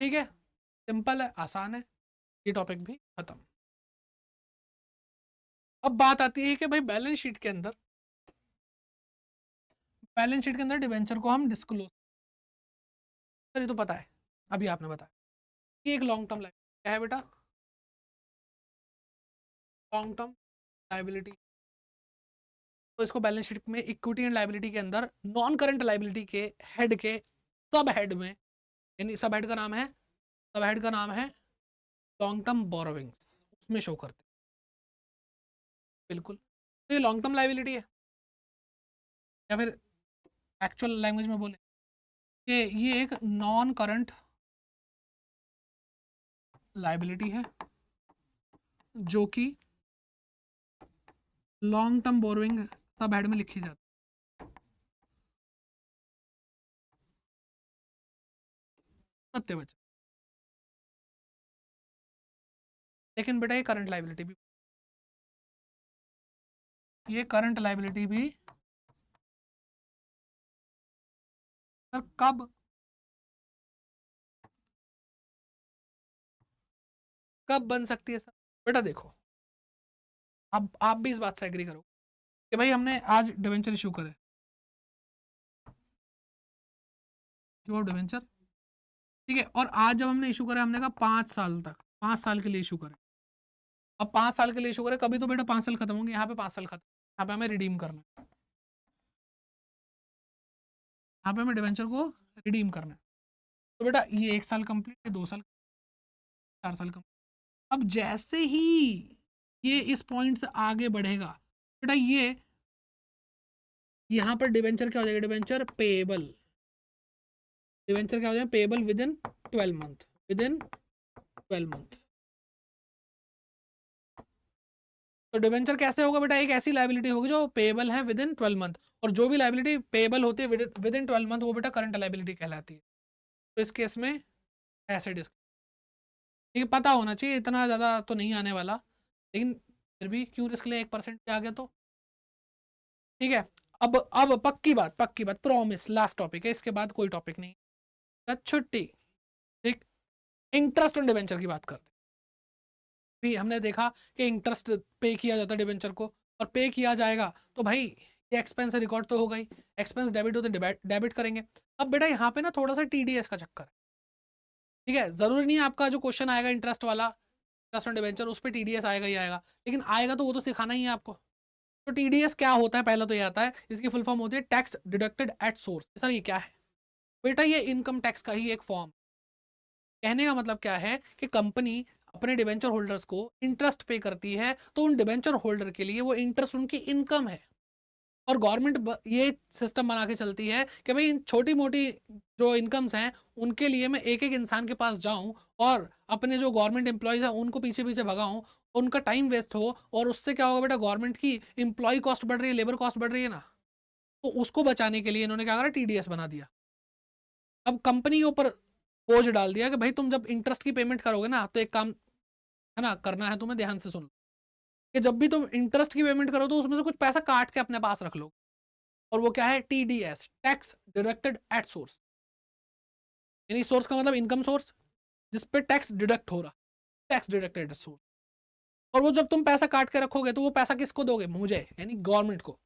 ठीक है, सिंपल है, आसान है, ये टॉपिक भी खत्म। अब बात आती है कि भाई बैलेंस शीट के अंदर, बैलेंस शीट के अंदर डिबेंचर को हम डिस्क्लोज, सर ये तो पता है, अभी आपने बताया, ये एक लॉन्ग टर्म लाइबिलिटी क्या है बेटा? Long term liability. तो इसको बैलेंस शीट में इक्विटी एंड लाइबिलिटी के अंदर नॉन करंट लाइबिलिटी के हेड के सब हेड में, यानी सब हेड का नाम है, सब हेड का नाम है लॉन्ग टर्म बोरोविंग्स, उसमें शो करते बिल्कुल। तो ये लॉन्ग टर्म लाइबिलिटी है, या फिर एक्चुअल लैंग्वेज में बोले ये एक नॉन करंट लाइबिलिटी है जो कि लॉन्ग टर्म बोरोइंग सब हेड में लिखी जाती है। सत्य बच्चा, लेकिन बेटा ये करंट लाइबिलिटी भी, ये करंट लाइबिलिटी भी सर कब कब बन सकती है सर? बेटा देखो, अब आप भी इस बात से एग्री करो कि भाई हमने आज डिवेंचर इशू करे, जो डिवेंचर, ठीक है, और आज जब हमने इशू करा हमने कहा 5 साल तक, 5 साल के लिए इशू करें। अब 5 साल के लिए इशू करें, कभी तो बेटा 5 साल खत्म होंगे, यहाँ पे 5 साल खत्म, यहाँ पे हमें रिडीम करना है, यहाँ पे हमें डिवेंचर को रिडीम करना है। तो बेटा ये 1 साल कंप्लीट, ये 2 साल, 4 साल कंप्लीट। अब जैसे ही ये इस पॉइंट से आगे बढ़ेगा बेटा, ये यहाँ पर डिवेंचर क्या हो जाएगा? डिवेंचर पेएबल, डिवेंचर क्या हो जाएगा? Payable with in 12 month, with in 12 month. तो डिवेंचर कैसे होगा बेटा? एक ऐसी लाइबिलिटी होगी जो पेएबल है विद इन 12 मंथ, और जो भी लाइबिलिटी पेएबल होती है विद इन 12 मंथ वो बेटा करंट लाइबिलिटी कहलाती है। तो इस केस में ऐसे डिस्क, ठीक है, पता होना चाहिए, इतना ज़्यादा तो नहीं आने वाला, लेकिन फिर भी क्यों रिस्क ले, 1% पे आ गया तो ठीक है। अब पक्की बात प्रॉमिस, लास्ट टॉपिक है, इसके बाद कोई टॉपिक नहीं, छुट्टी। ठीक, इंटरेस्ट ऑन डिवेंचर की बात करते भी, हमने देखा कि इंटरेस्ट पे किया जाता है डिवेंचर को, और पे किया जाएगा तो भाई ये एक्सपेंस रिकॉर्ड तो होगा ही, एक्सपेंस डेबिट होते डेबिट करेंगे। अब बेटा यहाँ पे ना थोड़ा सा टीडीएस का चक्कर है, ठीक है, जरूरी नहीं है आपका जो क्वेश्चन आएगा इंटरेस्ट वाला, इंटरेस्ट ऑन डिवेंचर, उस पर टीडीएस आएगा ही आएगा, लेकिन आएगा तो वो तो सिखाना ही है आपको। तो टीडीएस क्या होता है? पहला तो ये आता है, इसकी फुल फॉर्म होती है tax deducted at source. Sir ये क्या है बेटा? ये इनकम टैक्स का ही एक फॉर्म। कहने का मतलब क्या है कि कंपनी अपने डिवेंचर होल्डर्स को इंटरेस्ट पे करती है, तो उन डिवेंचर होल्डर के लिए वो इंटरेस्ट उनकी इनकम है, और गवर्नमेंट ये सिस्टम बना के चलती है कि भाई इन छोटी मोटी जो इनकम्स हैं उनके लिए मैं एक एक इंसान के पास जाऊं और अपने जो गवर्नमेंट एम्प्लॉयज हैं उनको पीछे पीछे भगाऊं, उनका टाइम वेस्ट हो, और उससे क्या होगा बेटा? गवर्नमेंट की एम्प्लॉय कॉस्ट बढ़ रही है, लेबर कॉस्ट बढ़ रही है ना, तो उसको बचाने के लिए इन्होंने क्या करा? टीडीएस बना दिया। अब कंपनी के ऊपर बोझ डाल दिया कि भाई तुम जब इंटरेस्ट की पेमेंट करोगे ना, तो एक काम है ना करना है तुम्हें, ध्यान से सुन, कि जब भी तुम इंटरेस्ट की पेमेंट करो तो उसमें से कुछ पैसा काट के अपने पास रख लो, और वो क्या है? TDS, tax deducted at source, यानी सोर्स का मतलब इनकम सोर्स जिस पे टैक्स डिडक्ट हो रहा, टैक्स डिडक्टेड एट सोर्स। और वो जब तुम पैसा काट के रखोगे तो वो पैसा किसको दोगे? मुझे, यानी गवर्नमेंट को।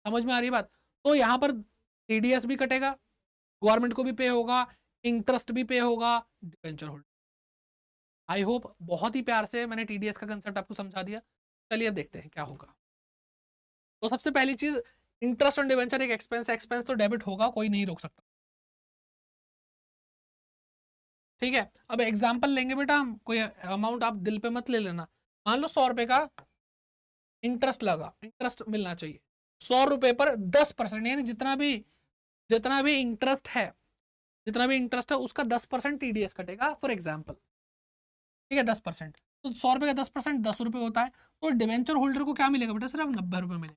समझ में आ रही बात? तो यहाँ पर टीडीएस भी कटेगा, गवर्नमेंट को भी पे होगा, इंटरेस्ट भी पे होगा डिवेंचर होल्डर। आई होप बहुत ही प्यार से मैंने टीडीएस का कंसेप्ट आपको समझा दिया। चलिए अब देखते हैं क्या होगा। तो सबसे पहली चीज, इंटरेस्ट ऑन डिवेंचर एक एक्सपेंस, एक्सपेंस तो डेबिट होगा, कोई नहीं रोक सकता, ठीक है। अब एग्जांपल लेंगे बेटा हम, कोई अमाउंट आप दिल पे मत ले लेना, मान लो 100 रुपए का इंटरेस्ट लगा, इंटरेस्ट मिलना चाहिए 100 रुपए पर 10%, यानी जितना भी इंटरेस्ट है, जितना भी इंटरेस्ट है उसका 10% टीडीएस कटेगा फॉर एग्जाम्पल, ठीक है, 10%। तो 100 रुपए का 10% 10 रुपए होता है, तो डिवेंचर होल्डर को क्या मिलेगा बेटा? सिर्फ 90 रुपए मिलेगा।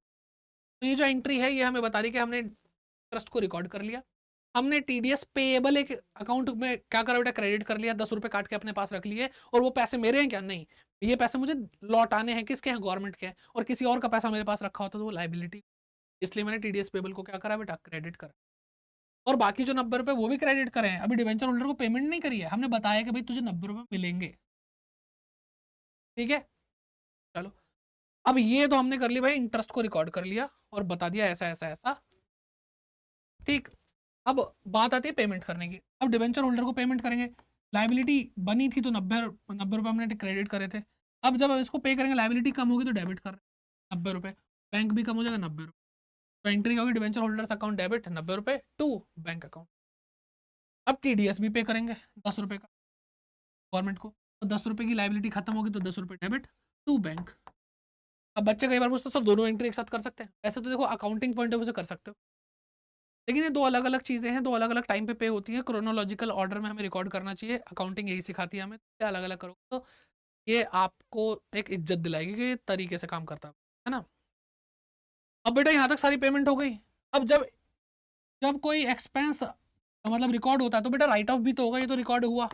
तो ये जो एंट्री है ये हमें बता रही है कि हमने इंटरेस्ट को रिकॉर्ड कर लिया, हमने टीडीएस पेएबल एक अकाउंट में क्या करा बेटा? क्रेडिट कर लिया, 10 रुपए काट के अपने पास रख लिए, और वो पैसे मेरे हैं क्या? नहीं, ये पैसे मुझे लौटाने हैं, किसके हैं? गवर्नमेंट के हैं, और किसी और का पैसा मेरे पास रखा होता तो वो लाइबिलिटी, इसलिए मैंने टीडीएस पेएबल को क्या करा बेटा? क्रेडिट करा। और बाकी जो 90 रुपए वो भी क्रेडिट करे हैं, अभी डिवेंचर होल्डर को पेमेंट नहीं करी है, हमने बताया कि भाई तुझे 90 रुपए मिलेंगे, ठीक है। चलो, अब ये तो हमने कर लिया भाई, इंटरेस्ट को रिकॉर्ड कर लिया और बता दिया ऐसा ऐसा ऐसा, ठीक। अब बात आती है पेमेंट करने की। अब डिवेंचर होल्डर को पेमेंट करेंगे, लाइबिलिटी बनी थी तो 90 रुपये हमने क्रेडिट करे थे। अब जब हम इसको पे करेंगे लाइबिलिटी कम होगी तो डेबिट कर रहे हैं 90 रुपये, बैंक भी कम हो जाएगा 90 रुपये। तो एंट्री होगी डिवेंचर होल्डर्स अकाउंट डेबिट 90 रुपये टू बैंक अकाउंट। अब TDS भी पे करेंगे 10 रुपये का गवर्नमेंट को, तो 10 रुपये की लाइबिलिटी खत्म होगी तो 10 रुपये डेबिट टू बैंक। अब बच्चे कई बार पूछते सर दोनों एंट्री एक साथ कर सकते हैं? ऐसे तो देखो अकाउंटिंग पॉइंट ऑफ व्यू से कर सकते हो, लेकिन ये दो अलग अलग चीज़ें हैं, दो अलग अलग टाइम पे होती है, क्रोनोलॉजिकल ऑर्डर में हमें रिकॉर्ड करना चाहिए। अकाउंटिंग यही सिखाती है हमें, क्या अलग अलग करो तो ये आपको एक इज्जत दिलाएगी कि ये तरीके से काम करता है ना। अब बेटा यहाँ तक सारी पेमेंट हो गई। अब जब जब कोई एक्सपेंस मतलब रिकॉर्ड होता है तो बेटा राइट ऑफ भी तो होगा, ये तो रिकॉर्ड हुआ,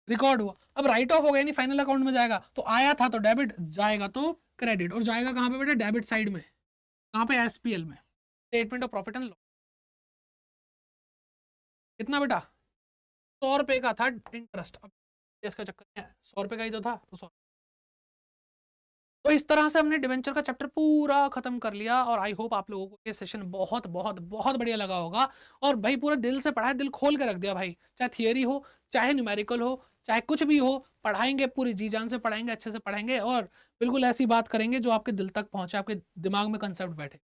रिकॉर्ड हुआ। अब राइट ऑफ हो गया यानी फाइनल अकाउंट में जाएगा, तो आया था तो डेबिट, जाएगा तो क्रेडिट। और जाएगा कहाँ पे बेटा? डेबिट साइड में। कहाँ पे? SPL में, statement of profit and loss. कितना बेटा? 100 रुपये का था इंटरेस्ट। अब इसका चक्कर क्या है, 100 रुपये का ही तो था, तो 100। तो इस तरह से हमने डिवेंचर का चैप्टर पूरा खत्म कर लिया और आई होप आप लोगों को ये सेशन बहुत बहुत बहुत बढ़िया लगा होगा। और भाई पूरा दिल से पढ़ा है, दिल खोल के रख दिया भाई, चाहे थियरी हो, चाहे न्यूमेरिकल हो, चाहे कुछ भी हो, पढ़ाएंगे पूरी जी जान से पढ़ाएंगे, अच्छे से पढ़ाएंगे और बिल्कुल ऐसी बात करेंगे जो आपके दिल तक पहुंचे, आपके दिमाग में कंसेप्ट बैठे।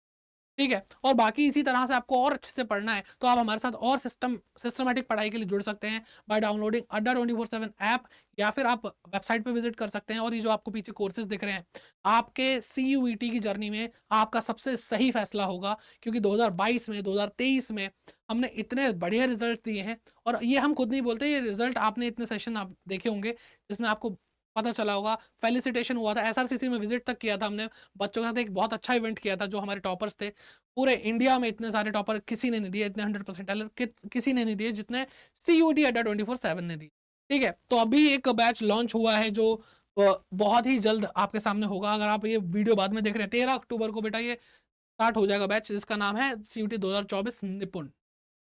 ठीक है, और बाकी इसी तरह से आपको और अच्छे से पढ़ना है तो आप हमारे साथ और सिस्टमेटिक पढ़ाई के लिए जुड़ सकते हैं बाय डाउनलोडिंग अड्डा 24/7 ऐप, या फिर आप वेबसाइट पे विजिट कर सकते हैं। और ये जो आपको पीछे कोर्सेज दिख रहे हैं, आपके CUET की जर्नी में आपका सबसे सही फैसला होगा, क्योंकि 2022 में 2023 में हमने इतने बढ़िया रिजल्ट दिए हैं। और ये हम खुद नहीं बोलते, ये रिजल्ट आपने इतने सेशन आप देखे होंगे जिसमें आपको पता चला होगा। फेलिसिटेशन हुआ था, SRCC में विजिट तक किया था हमने, बच्चों के साथ एक बहुत अच्छा इवेंट किया था। जो हमारे टॉपर्स थे पूरे इंडिया में, इतने सारे टॉपर किसी ने नहीं दिए, इतने 100% किसी ने नहीं दिए जितने CUET अड्डा 24/7 ने दी। ठीक है, तो अभी एक बैच लॉन्च हुआ है जो बहुत ही जल्द आपके सामने होगा। अगर आप ये वीडियो बाद में देख रहे हैं, 13 अक्टूबर को बेटा ये स्टार्ट हो जाएगा बैच, जिसका नाम है CUET 2024 निपुण।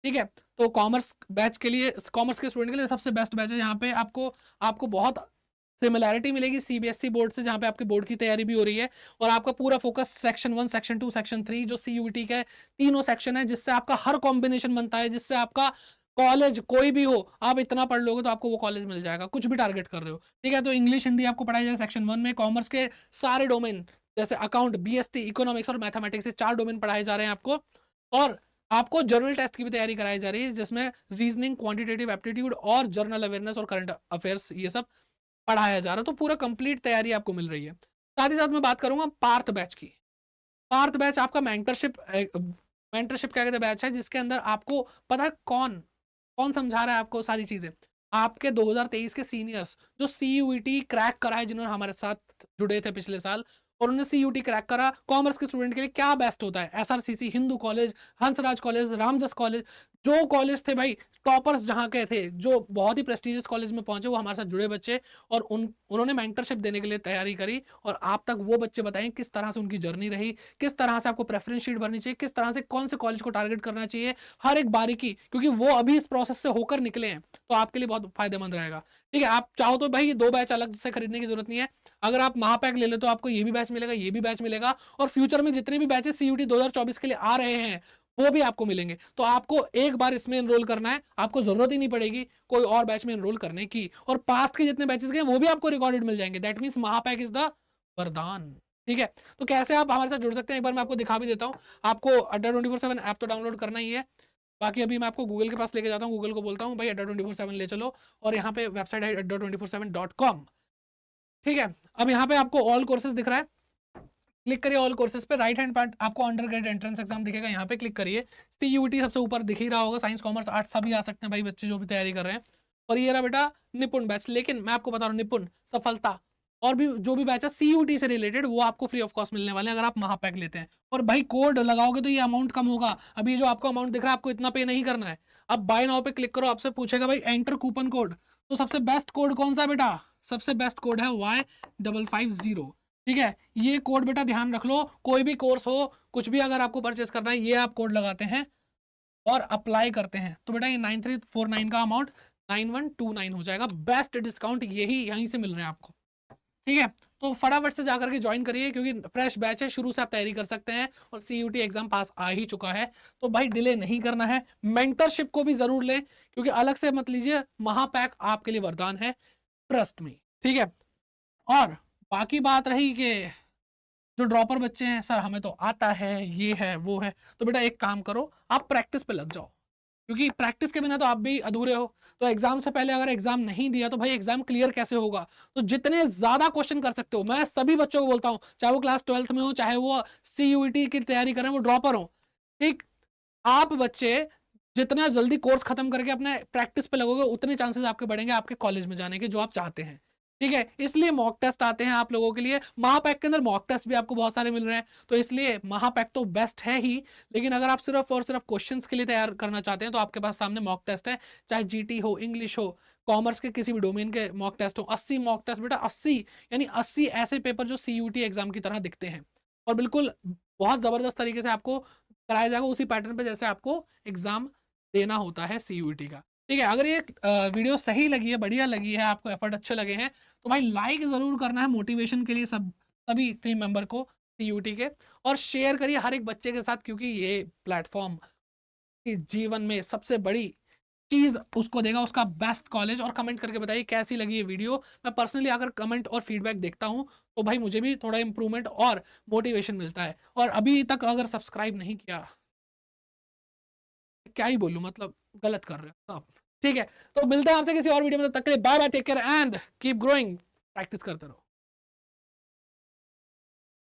ठीक है, तो कॉमर्स बैच के लिए, कॉमर्स के स्टूडेंट के लिए सबसे बेस्ट बैच है। यहाँ पे आपको बहुत सिमिलैरिटी मिलेगी CBSE बोर्ड से, जहाँ पे आपके बोर्ड की तैयारी भी हो रही है। और आपका पूरा फोकस सेक्शन 1, सेक्शन 2, सेक्शन 3 जो CUET का तीनों सेक्शन है, जिससे आपका हर कॉम्बिनेशन बनता है, जिससे आपका कॉलेज कोई भी हो, आप इतना पढ़ लोगे तो आपको वो कॉलेज मिल जाएगा, कुछ भी टारगेट कर रहे हो। ठीक है, तो इंग्लिश हिंदी आपको पढ़ाई जाए सेक्शन 1 में, कॉमर्स के सारे डोमेन जैसे अकाउंट, BST, इकोनॉमिक्स और मैथमेटिक्स, 4 डोमेन पढ़ाए जा रहे हैं आपको। और आपको जर्नल टेस्ट की भी तैयारी कराई जा रही है, जिसमें रीजनिंग, क्वांटिटेटिव एप्टीट्यूड और जर्नल अवेयरनेस और करंट अफेयर्स ये सब पढ़ाया जा रहा है। तो पूरा कंप्लीट तैयारी आपको मिल रही है। साथ ही साथ मैं बात करूंगा पार्थ बैच की। पार्थ बैच आपका मेंटरशिप क्या कहते हैं बैच है, जिसके अंदर आपको पता है कौन कौन समझा रहा है आपको सारी चीजें। आपके 2023 के सीनियर्स जो CUET क्रैक करा है, जिन्होंने हमारे साथ जुड़े थे पिछले साल और उन्होंने CUET क्रैक करा, कॉमर्स के स्टूडेंट के लिए क्या बेस्ट होता है, SRCC, Hindu college, Hansraj college, Ramjas college, जो कॉलेज थे भाई टॉपर्स जहाँ के थे, जो बहुत ही प्रेस्टिजियस कॉलेज में पहुंचे, वो हमारे साथ जुड़े बच्चे। और उन्होंने मेंटरशिप देने के लिए तैयारी करी और आप तक वो बच्चे बताएं किस तरह से उनकी जर्नी रही, किस तरह से आपको प्रेफरेंस शीट भरनी चाहिए, किस तरह से कौन से कॉलेज को टारगेट करना चाहिए, हर एक बारीकी, क्योंकि वो अभी इस प्रोसेस से होकर निकले हैं, तो आपके लिए बहुत फायदेमंद रहेगा। ठीक है, आप चाहो तो भाई ये 2 बैच अलग से खरीदने की जरूरत नहीं है। अगर आप महापैक ले ले तो आपको ये भी बैच मिलेगा, ये भी बैच मिलेगा, और फ्यूचर में जितने भी बैचेस CUET 2024 के लिए आ रहे हैं वो भी आपको मिलेंगे। तो आपको एक बार इसमें एनरोल करना है, आपको जरूरत ही नहीं पड़ेगी कोई और बैच में एनरोल करने की। और पास्ट के जितने बैचेस गए वो भी आपको रिकॉर्डेड मिल जाएंगे। दैट मींस महापैक इज द वरदान। ठीक है, तो कैसे आप हमारे साथ जुड़ सकते हैं एक बार मैं आपको दिखा भी देता हूँ। आपको अड्डा 24/7 ऐप तो डाउनलोड करना ही है। बाकी अभी मैं आपको गूगल के पास लेके जाता हूँ, गूगल को बोलता हूँ भाई अड्डा 24/7 ले चलो, और यहाँ पे वेबसाइट है adda247.com। ठीक है, अब यहाँ पे आपको ऑल कोर्सेज दिख रहा है, क्लिक करिए ऑल कोर्सेज पे। राइट हैंड पार्ट आपको अंडर ग्रेड एंट्रेंस एग्जाम दिखेगा, यहाँ पे क्लिक करिए। CUET सबसे ऊपर दिख ही रहा होगा, साइंस कॉमर्स आर्ट्स सभी आ सकते हैं भाई बच्चे जो भी तैयारी कर रहे हैं। और ये रहा बेटा निपुण बैच। लेकिन मैं आपको बता रहा हूँ निपुण, सफलता और भी जो भी बैच है CUET से रिलेटेड वो आपको फ्री ऑफ कॉस्ट मिलने वाले हैं अगर आप महापैक लेते हैं। और भाई कोड लगाओगे तो ये अमाउंट कम होगा। अभी जो आपको अमाउंट दिख रहा है आपको इतना पे नहीं करना है। अब बाय नाउ पे क्लिक करो, आपसे पूछेगा भाई एंटर कूपन कोड, तो सबसे बेस्ट कोड कौन सा बेटा? सबसे बेस्ट कोड है Y550। ठीक है, ये कोड बेटा ध्यान रख लो, कोई भी कोर्स हो, कुछ भी अगर आपको परचेस करना है, ये आप कोड लगाते हैं और अप्लाई करते हैं तो बेटा ये 9349 का अमाउंट 9129 हो जाएगा। बेस्ट डिस्काउंट यही यहीं से मिल रहे हैं आपको। ठीक है, तो फटाफट से जाकर के ज्वाइन करिए, क्योंकि फ्रेश बैच है, शुरू से आप तैयारी कर सकते हैं और CUT एग्जाम पास आ ही चुका है। तो भाई डिले नहीं करना है, मेंटरशिप को भी जरूर लें, क्योंकि अलग से मत लीजिए, महापैक आपके लिए वरदान है, ट्रस्ट में, ठीक है। और बाकी बात रही कि जो ड्रॉपर बच्चे हैं, सर हमें तो आता है, ये है वो है, तो बेटा एक काम करो, आप प्रैक्टिस पे लग जाओ, क्योंकि प्रैक्टिस के बिना तो आप भी अधूरे हो। तो एग्जाम से पहले अगर एग्जाम नहीं दिया तो भाई एग्जाम क्लियर कैसे होगा? तो जितने ज्यादा क्वेश्चन कर सकते हो, मैं सभी बच्चों को बोलता हूं, चाहे वो क्लास 12th में हो, चाहे वो CUT की तैयारी करें, वो ड्रॉपर हो, ठीक, आप बच्चे जितना जल्दी कोर्स खत्म करके अपने प्रैक्टिस पे लगोगे, उतने चांसेस आपके बढ़ेंगे आपके कॉलेज में जाने के, जो आप चाहते हैं, ठीक है। इसलिए मॉक टेस्ट आते हैं आप लोगों के लिए, महापैक के अंदर मॉक टेस्ट भी आपको बहुत सारे मिल रहे हैं, तो इसलिए महापैक तो बेस्ट है ही। लेकिन अगर आप सिर्फ और सिर्फ क्वेश्चंस के लिए तैयार करना चाहते हैं, तो आपके पास सामने मॉक टेस्ट है, चाहे GT हो, इंग्लिश हो, कॉमर्स के किसी भी डोमेन के मॉक टेस्ट हो, 80 मॉक टेस्ट बेटा, 80 यानी 80 ऐसे पेपर जो CUT एग्जाम की तरह दिखते हैं, और बिल्कुल बहुत जबरदस्त तरीके से आपको कराया जाएगा, उसी पैटर्न पे जैसे आपको एग्जाम देना होता है CUT का, ठीक है। अगर ये वीडियो सही लगी है, बढ़िया लगी है, आपको एफर्ट अच्छे लगे हैं, तो भाई लाइक जरूर करना है, मोटिवेशन के लिए सभी टीम मेंबर को CUT के, और शेयर करिए हर एक बच्चे के साथ, क्योंकि ये प्लेटफॉर्म जीवन में सबसे बड़ी चीज उसको देगा, उसका बेस्ट कॉलेज। और कमेंट करके बताइए कैसी लगी ये वीडियो। मैं पर्सनली अगर कमेंट और फीडबैक देखता हूं, तो भाई मुझे भी थोड़ा इंप्रूवमेंट और मोटिवेशन मिलता है। और अभी तक अगर सब्सक्राइब नहीं किया, क्या ही बोलूं, मतलब गलत कर रहे हो आप, ठीक है। तो मिलते हैं आपसे किसी और वीडियो में, तब तक के लिए bye bye, take care and keep growing, practice करते रहो।